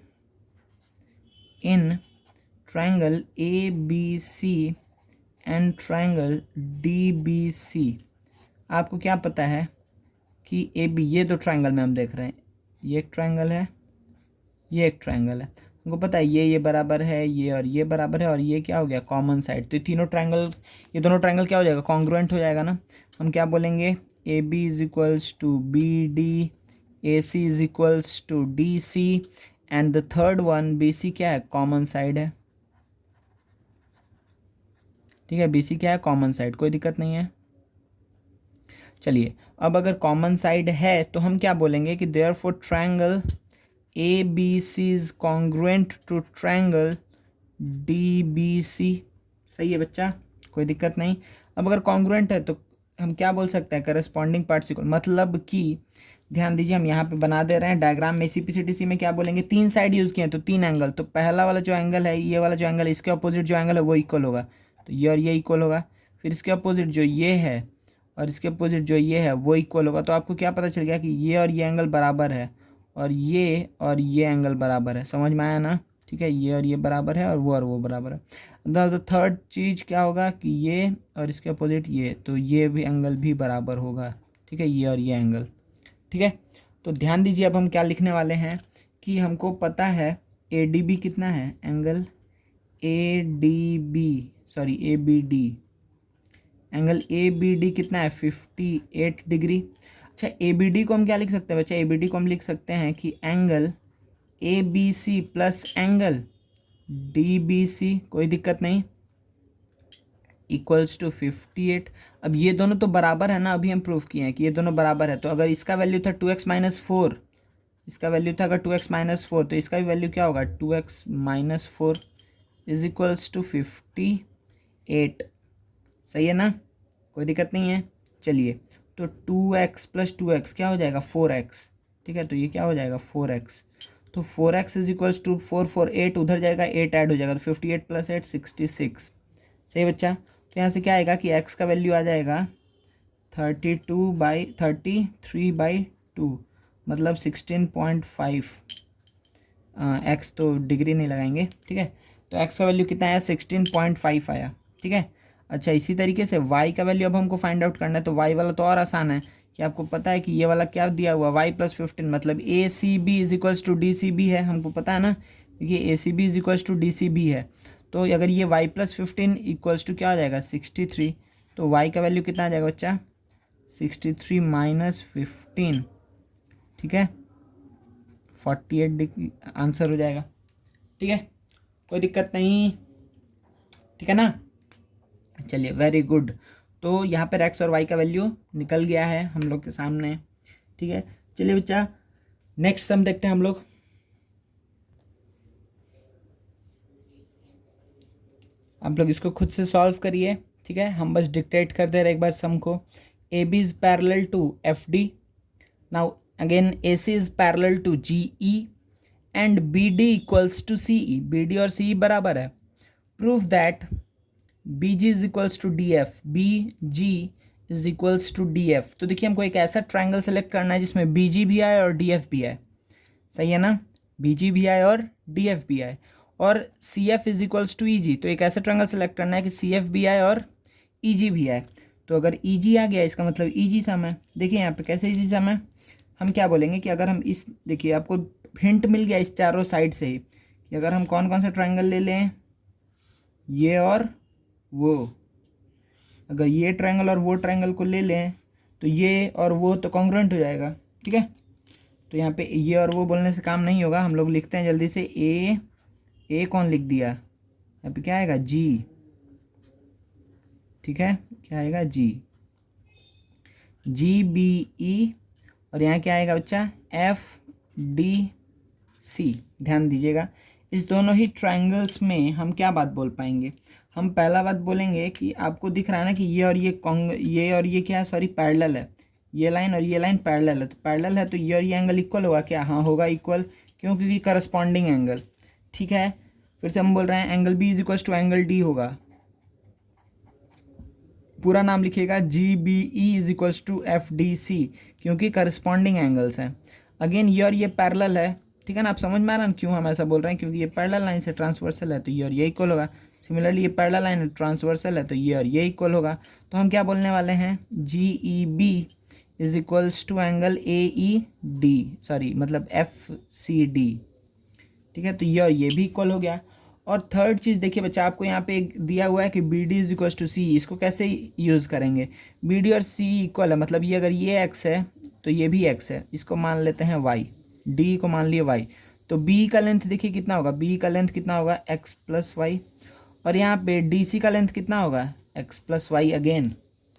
A B C and triangle D B C, आपको क्या पता है कि ए बी, ये दो ट्रायंगल में हम देख रहे हैं, ये एक ट्रायंगल है, ये एक ट्रायंगल है, हमको पता है ये बराबर है, ये और ये बराबर है, और ये क्या हो गया कॉमन साइड। तो ये तीनों ट्रायंगल, ये दोनों ट्रायंगल क्या हो जाएगा, कॉन्ग्रुएंट हो जाएगा ना। हम क्या बोलेंगे, A B is equals to B D, A C is equals to D C, and the third one B C क्या है, कॉमन साइड है। ठीक है, बी सी क्या है, कॉमन साइड, कोई दिक्कत नहीं है। चलिए, अब अगर कॉमन साइड है तो हम क्या बोलेंगे कि therefore triangle A B C is congruent to triangle D B C. सही है बच्चा, कोई दिक्कत नहीं। अब अगर कॉन्ग्रुएंट है तो हम क्या बोल सकते हैं, करस्पॉन्डिंग पार्ट्स, मतलब कि ध्यान दीजिए हम यहाँ पे बना दे रहे हैं डायग्राम में, CPCTC में क्या बोलेंगे, तीन साइड यूज़ किए हैं तो तीन एंगल, तो पहला वाला जो एंगल है, ये वाला जो एंगल है, इसके अपोजिट जो एंगल है वो इक्वल होगा, तो ये और ये इक्वल होगा। फिर इसके अपोजिट जो ये है और इसके अपोजिट जो ये है वो इक्वल होगा। तो आपको क्या पता चल गया कि ये और ये एंगल बराबर है, और ये एंगल बराबर है। समझ में आया ना? ठीक है, ये और ये बराबर है, और वो बराबर है। तो थर्ड चीज़ क्या होगा कि ये और इसके अपोजिट ये, तो ये भी एंगल भी बराबर होगा। ठीक है, ये और ये एंगल। ठीक है, तो ध्यान दीजिए अब हम क्या लिखने वाले हैं कि हमको पता है ए डी बी कितना है, angle A D B, sorry A B D, angle A B D कितना है 58 डिग्री। अच्छा, ए बी डी को हम क्या लिख सकते हैं बच्चा, ए बी डी को हम लिख सकते हैं कि angle A B C plus angle D B C, कोई दिक्कत नहीं, इक्वल्स टू 58। अब ये दोनों तो बराबर है ना, अभी हम प्रूफ किए हैं कि ये दोनों बराबर है। तो अगर इसका वैल्यू था 2x माइनस 4, इसका वैल्यू था अगर 2x माइनस 4, तो इसका भी वैल्यू क्या होगा 2x minus 4 is equals to 58। सही है ना, कोई दिक्कत नहीं है। चलिए, तो 2x प्लस 2x क्या हो जाएगा 4x। ठीक है, तो ये क्या हो जाएगा 4x, तो 4x इज इक्वल्स टू 4 4 8, उधर जाएगा 8 ऐड हो जाएगा, तो 58 प्लस 8 66। सही बच्चा, तो यहाँ से क्या आएगा कि x का वैल्यू आ जाएगा 33/2, मतलब 16.5। x तो डिग्री नहीं लगाएंगे। ठीक है, तो x का वैल्यू कितना आया 16.5 आया। ठीक है, अच्छा इसी तरीके से y का वैल्यू अब हमको फाइंड आउट करना है। तो y वाला तो और आसान है कि आपको पता है कि ये वाला क्या दिया हुआ y+15, मतलब A C B is equals to D C B है, हमको पता है ना। देखिए A C B is equals to D C B है, तो अगर ये y+15 इक्वल्स टू क्या हो जाएगा 63, तो y का वैल्यू कितना आ जाएगा बच्चा 63 माइनस 15। ठीक है, 48 डिग्री आंसर हो जाएगा। ठीक है, कोई दिक्कत नहीं, ठीक है ना। चलिए, वेरी गुड। तो यहाँ पर x और y का वैल्यू निकल गया है हम लोग के सामने। ठीक है, चलिए बच्चा नेक्स्ट सम देखते हैं हम लोग। आप लोग इसको खुद से सॉल्व करिए। ठीक है, हम बस डिक्टेट कर दे रहे एक बार सम को। A B is parallel to F D, now again A C is parallel to G E, and B D equals to C E, B D और सी ई बराबर है। Prove that B G is equals to D F, B G is equals to D F. तो देखिए हमको एक ऐसा ट्राइंगल सेलेक्ट करना है जिसमें बी जी भी आए और डी एफ भी आए। सही है ना, बी जी भी आए और डी एफ भी आए, और C F is equals to E G. तो एक ऐसा ट्रायंगल सेलेक्ट करना है कि सी एफ भी आए और ई जी भी आए। तो अगर ई जी आ गया इसका मतलब ई जी सम है। देखिए यहाँ पे कैसे ई जी सम है, हम क्या बोलेंगे कि अगर हम इस, देखिए आपको हिंट मिल गया इस चारों साइड से ही कि अगर हम कौन कौन सा ट्रायंगल ले लें, ये और वो, अगर ये ट्रायंगल और वो ट्रायंगल को ले लें तो ये और वो तो कॉन्ग्रुएंट हो जाएगा, ठीक है। तो यहाँ पे ये और वो बोलने से काम नहीं होगा, हम लोग लिखते हैं जल्दी से। ए कौन लिख दिया, यहाँ पे क्या आएगा, जी, ठीक है, क्या आएगा, GBE, और यहाँ क्या आएगा बच्चा, FDC। ध्यान दीजिएगा, इस दोनों ही ट्रायंगल्स में हम क्या बात बोल पाएंगे, हम पहला बात बोलेंगे कि आपको दिख रहा है ना कि ये और ये क्या है, सॉरी, पैरेलल है, ये लाइन और ये लाइन पैरेलल है, तो पैरेलल है तो ये और ये एंगल इक्वल होगा क्या, हाँ होगा इक्वल, क्यों, क्योंकि करस्पॉन्डिंग एंगल, ठीक है। फिर से हम बोल रहे हैं angle B is equal to angle D होगा, पूरा नाम लिखिएगा, GBE is equals to FDC, क्योंकि करस्पॉन्डिंग एंगल्स हैं। अगेन ये और ये पैरेलल है, ठीक है ना, आप समझ में आ रहा है क्यों हम ऐसा बोल रहे हैं, क्योंकि ये पैरेलल लाइन से ट्रांसवर्सल है तो ये और ये इक्वल होगा। सिमिलरली ये पैरेलल लाइन ट्रांसवर्सल है तो ये और ये इक्वल होगा। तो हम क्या बोलने वाले हैं, GEB is equals to angle AED, sorry मतलब FCD, ठीक है। तो ये और ये भी इक्वल हो गया। और थर्ड चीज़ देखिए बच्चा, आपको यहाँ पे एक दिया हुआ है कि BD is equal to C, इसको कैसे यूज़ करेंगे, BD और C इक्वल है, मतलब ये अगर ये x है तो ये भी x है, इसको मान लेते हैं y, D को मान लिए y, तो B का लेंथ देखिए कितना होगा, B का लेंथ कितना होगा, x प्लस वाई, और यहाँ पे DC का लेंथ कितना होगा, x प्लस वाई अगेन,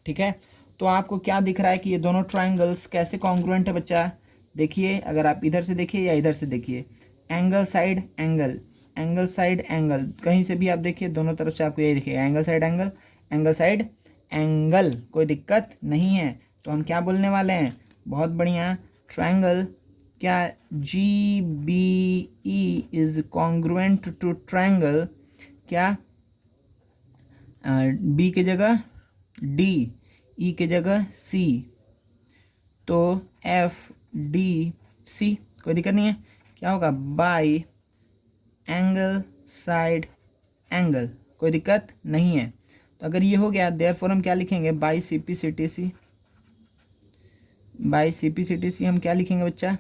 ठीक है। तो आपको क्या दिख रहा है कि ये दोनों ट्राइंगल्स कैसे कॉन्ग्रुएंट है बच्चा, देखिए, अगर आप इधर से देखिए या इधर से देखिए, angle side angle, angle side angle, कहीं से भी आप देखिए, दोनों तरफ से आपको यही दिखेगा, angle side angle, angle side angle, कोई दिक्कत नहीं है। तो हम क्या बोलने वाले हैं, बहुत बढ़िया, ट्रायंगल क्या, GBE is congruent to triangle क्या, B के जगह D, E के जगह C, तो FDC, कोई दिक्कत नहीं है, क्या होगा, बाई एंगल साइड एंगल, कोई दिक्कत नहीं है। तो अगर ये हो गया, देयरफॉर हम क्या लिखेंगे, बाई CPCTC, बाई CPCTC हम क्या लिखेंगे बच्चा,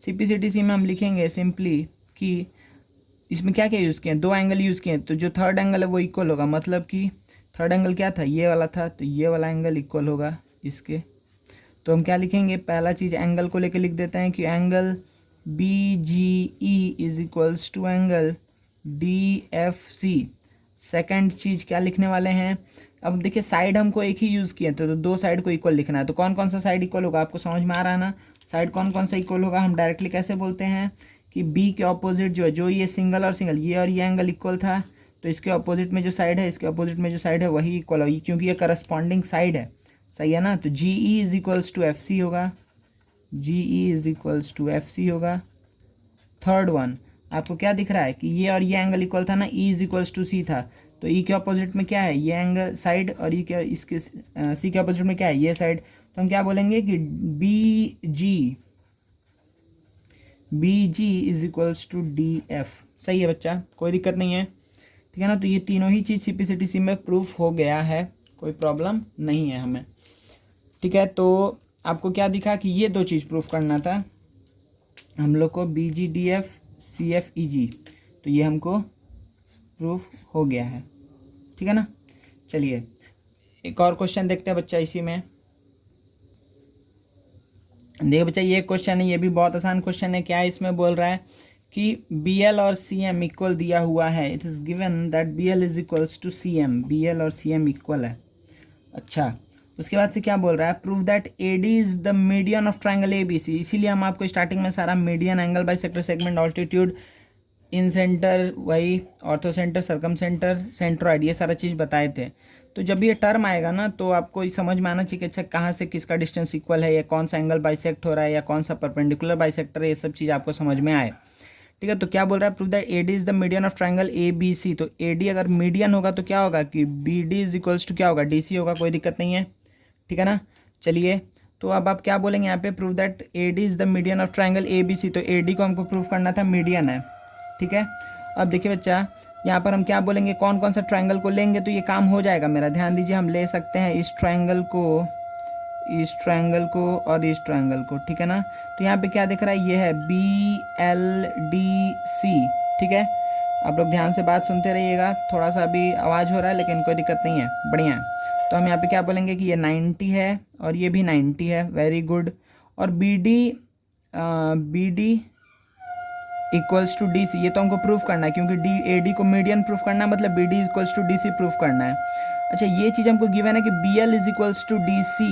CPCTC में हम लिखेंगे सिंपली कि इसमें क्या क्या यूज़ किए, दो एंगल यूज़ किए, तो जो थर्ड एंगल है वो इक्वल होगा, मतलब कि थर्ड एंगल क्या था, ये वाला था, तो ये वाला एंगल इक्वल होगा इसके। तो हम क्या लिखेंगे, पहला चीज़ एंगल को लेके लिख देते हैं कि angle BGE is equals to angle DFC। Second चीज़ क्या लिखने वाले हैं, अब देखिए साइड हमको एक ही यूज़ किए थे, तो दो साइड को इक्वल लिखना है, तो कौन कौन सा साइड इक्वल होगा, आपको समझ में आ रहा है ना, साइड कौन कौन सा इक्वल होगा, हम डायरेक्टली कैसे बोलते हैं कि B के ऑपोजिट जो है, जो ये सिंगल और सिंगल, ये और ये एंगल इक्वल था, तो इसके ऑपोजिट में जो साइड है, इसके ऑपोजिट में जो साइड है वही इक्वल होगी, क्योंकि ये करस्पॉन्डिंग साइड है, सही है ना। तो GE is equals to FC होगा, GE is equals to FC होगा। थर्ड वन आपको क्या दिख रहा है कि ये और ये एंगल इक्वल था ना, E is equals to C था, तो E के ऑपोजिट में क्या है, ये एंगल साइड, और E के इसके C के ऑपोजिट में क्या है, ये साइड, तो हम क्या बोलेंगे कि BG is equals to DF, सही है बच्चा, कोई दिक्कत नहीं है, ठीक है ना। तो ये तीनों ही चीज़ CPCTC में प्रूफ हो गया है, कोई प्रॉब्लम नहीं है हमें, ठीक है। तो आपको क्या दिखा कि ये दो चीज़ प्रूफ करना था हम लोग को, BGDF CFEG, तो ये हमको प्रूफ हो गया है, ठीक है ना। चलिए एक और क्वेश्चन देखते हैं बच्चा इसी में। देखिए बच्चा, ये क्वेश्चन है, ये भी बहुत आसान क्वेश्चन है। क्या है, इसमें बोल रहा है कि BL और CM इक्वल दिया हुआ है, it is given that BL is equals to CM, BL और CM इक्वल है। अच्छा, उसके बाद से क्या बोल रहा है, prove that AD is the median of triangle ABC, इसीलिए हम आपको स्टार्टिंग में सारा median, angle bisector, segment, altitude, incentre, वही orthocentre, circumcentre, centroid, ये सारा चीज़ बताए थे। तो जब ये टर्म आएगा ना, तो आपको ये समझ में आना चाहिए कि अच्छा कहाँ से किसका डिस्टेंस इक्वल है, या कौन सा एंगल बाइसेक्ट हो रहा है, या कौन सा परपेंडिकुलर बाइसेक्टर है, ये सब चीज़ आपको समझ में आए, ठीक है। तो क्या बोल रहा है, prove that AD is the median of triangle ABC, तो AD अगर मीडियन होगा तो क्या होगा कि BD इज इक्वल्स टू क्या होगा, DC होगा, कोई दिक्कत नहीं है, ठीक है ना। चलिए, तो अब आप क्या बोलेंगे यहाँ पे, prove that AD is the median of triangle ABC, तो AD को हमको प्रूव करना था मीडियन है, ठीक है। अब देखिए बच्चा, यहाँ पर हम क्या बोलेंगे, कौन कौन सा ट्रायंगल को लेंगे तो ये काम हो जाएगा मेरा, ध्यान दीजिए, हम ले सकते हैं इस ट्रायंगल को, इस ट्रायंगल को और इस ट्रायंगल को, ठीक है ना। तो यहाँ पे क्या दिख रहा है, ये है BLDC, ठीक है। आप लोग ध्यान से बात सुनते रहिएगा, थोड़ा सा अभी आवाज़ हो रहा है लेकिन कोई दिक्कत नहीं है, बढ़िया है। तो हम यहाँ पे क्या बोलेंगे कि ये 90 है और ये भी 90 है, वेरी गुड। और B D equals to D C, ये तो हमको प्रूफ करना है क्योंकि डी ए डी को मीडियन प्रूफ करना है, मतलब B D equals to D C proof करना है। अच्छा, ये चीज़ हमको गिवन है कि B L is equals to D C.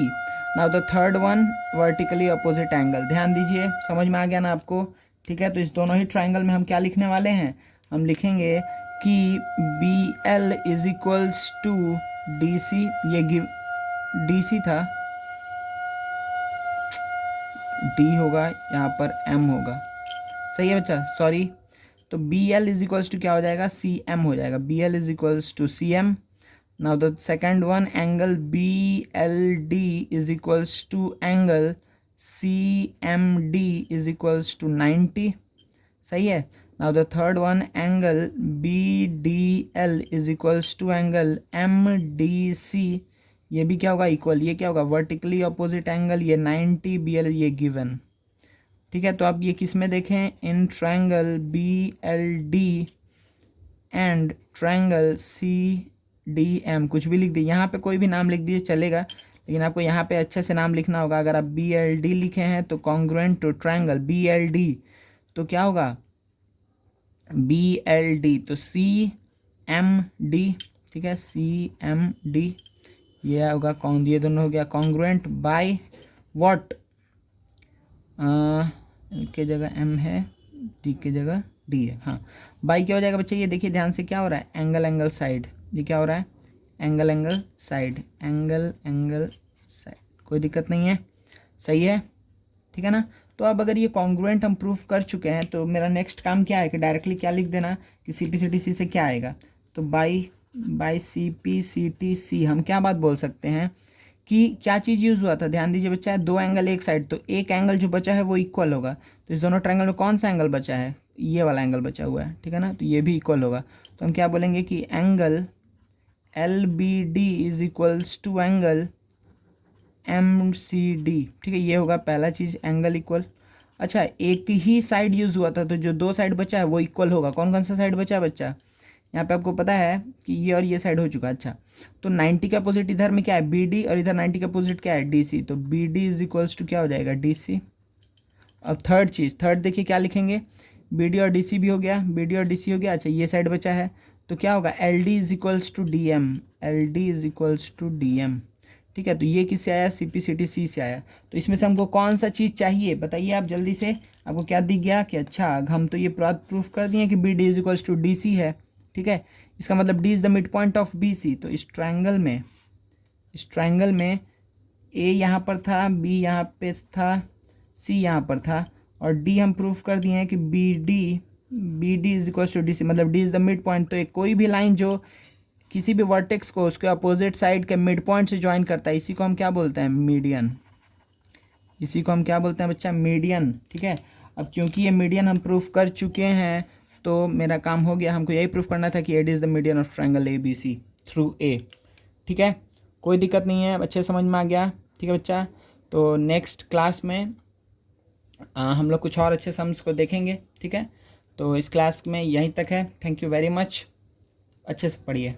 Now the third one, vertically opposite angle. ध्यान दीजिए, समझ में आ गया ना आपको? ठीक है, तो इस दोनों ही ट्राइंगल में हम क्या लिखने वाले हैं, हम लिखेंगे कि B L is equals to D C. ये डी सी था, डी होगा यहाँ पर, एम होगा, सही है बच्चा, सॉरी। तो B L is equals to क्या हो जाएगा, सी एम हो जाएगा, B L is equals to C M. Now the second one, angle B L D is equals to angle C M D is equals to 90, सही है। Now the third one, angle B D L is equals to angle M D C, ये भी क्या होगा, इक्वल। ये क्या होगा, वर्टिकली अपोजिट एंगल, ये 90, बी एल ये गिवन। ठीक है, तो आप ये किस में देखें, in triangle B L D and triangle C D M, कुछ भी लिख दीजिए, यहाँ पे कोई भी नाम लिख दीजिए चलेगा, लेकिन आपको यहाँ पे अच्छे से नाम लिखना होगा। अगर आप बी एल डी लिखे हैं तो congruent to triangle B L D, तो क्या होगा, बी एल डी तो सी एम डी, ठीक है, सी एम डी, ये होगा कौन, ये दोनों हो गया कॉन्ग्रुएंट बाय व्हाट, के जगह एम है, डी के जगह डी है, हाँ, बाई क्या हो जाएगा बच्चे, ये देखिए ध्यान से क्या हो रहा है, एंगल एंगल साइड, ये क्या हो रहा है, angle angle side, angle angle side, कोई दिक्कत नहीं है, सही है, ठीक है ना। तो अब अगर ये कॉन्ग्रुएंट हम प्रूफ कर चुके हैं तो मेरा नेक्स्ट काम क्या है कि डायरेक्टली क्या लिख देना कि सी पी सी टी सी से क्या आएगा, तो by C P C T सी हम क्या बात बोल सकते हैं कि क्या चीज़ यूज़ हुआ था, ध्यान दीजिए बच्चा, है दो एंगल एक साइड, तो एक एंगल जो बचा है वो इक्वल होगा, तो इस दोनों ट्रायंगल में कौन सा एंगल बचा है, ये वाला एंगल बचा हुआ है, ठीक है ना, तो ये भी इक्वल होगा। तो हम क्या बोलेंगे कि angle L B D is equals to angle M C D, ठीक है, ये होगा पहला चीज़, एंगल इक्वल। अच्छा, एक ही साइड यूज़ हुआ था तो जो दो साइड बचा है वो इक्वल होगा, कौन कौन सा साइड बचा है बच्चा, यहाँ पे आपको पता है कि ये और ये साइड हो चुका है। अच्छा, तो 90 का अपोजिट इधर में क्या है, बी डी, और इधर 90 का अपोजिट क्या है, डी सी, तो B D is equals to क्या हो जाएगा, डी सी। अब थर्ड चीज़, थर्ड देखिए क्या लिखेंगे, बी डी और डी सी भी हो गया, बी डी और डी सी हो गया। अच्छा, ये साइड बचा है तो क्या होगा, L D is equals to D M, L D is equals to D M, ठीक है। तो ये किससे आया, सी पी सी टी सी से आया। तो इसमें से हमको कौन सा चीज़ चाहिए बताइए आप जल्दी से, आपको क्या दिख गया कि अच्छा हम तो ये प्रूफ कर दिए कि B D is equals to D C है, ठीक है, इसका मतलब D is the mid point of B C. तो इस ट्रायंगल में ए यहाँ पर था, बी यहाँ पे था, सी यहाँ पर था, और डी हम प्रूफ कर दिए हैं कि B D is equals to D C, मतलब D is the mid point. तो एक कोई भी लाइन जो किसी भी वर्टेक्स को उसके अपोजिट साइड के मिड पॉइंट से ज्वाइन करता है, इसी को हम क्या बोलते हैं, मीडियन। इसी को हम क्या बोलते हैं बच्चा, मीडियन, ठीक है। अब क्योंकि ये मीडियन हम प्रूफ कर चुके हैं तो मेरा काम हो गया, हमको यही प्रूफ करना था कि AD is the median of triangle A B C through A, ठीक है, कोई दिक्कत नहीं है, अच्छे समझ में आ गया, ठीक है बच्चा। तो नेक्स्ट क्लास में हम लोग कुछ और अच्छे सम्स को देखेंगे, ठीक है। तो इस क्लास में यहीं तक है, थैंक यू वेरी मच, अच्छे से पढ़िए।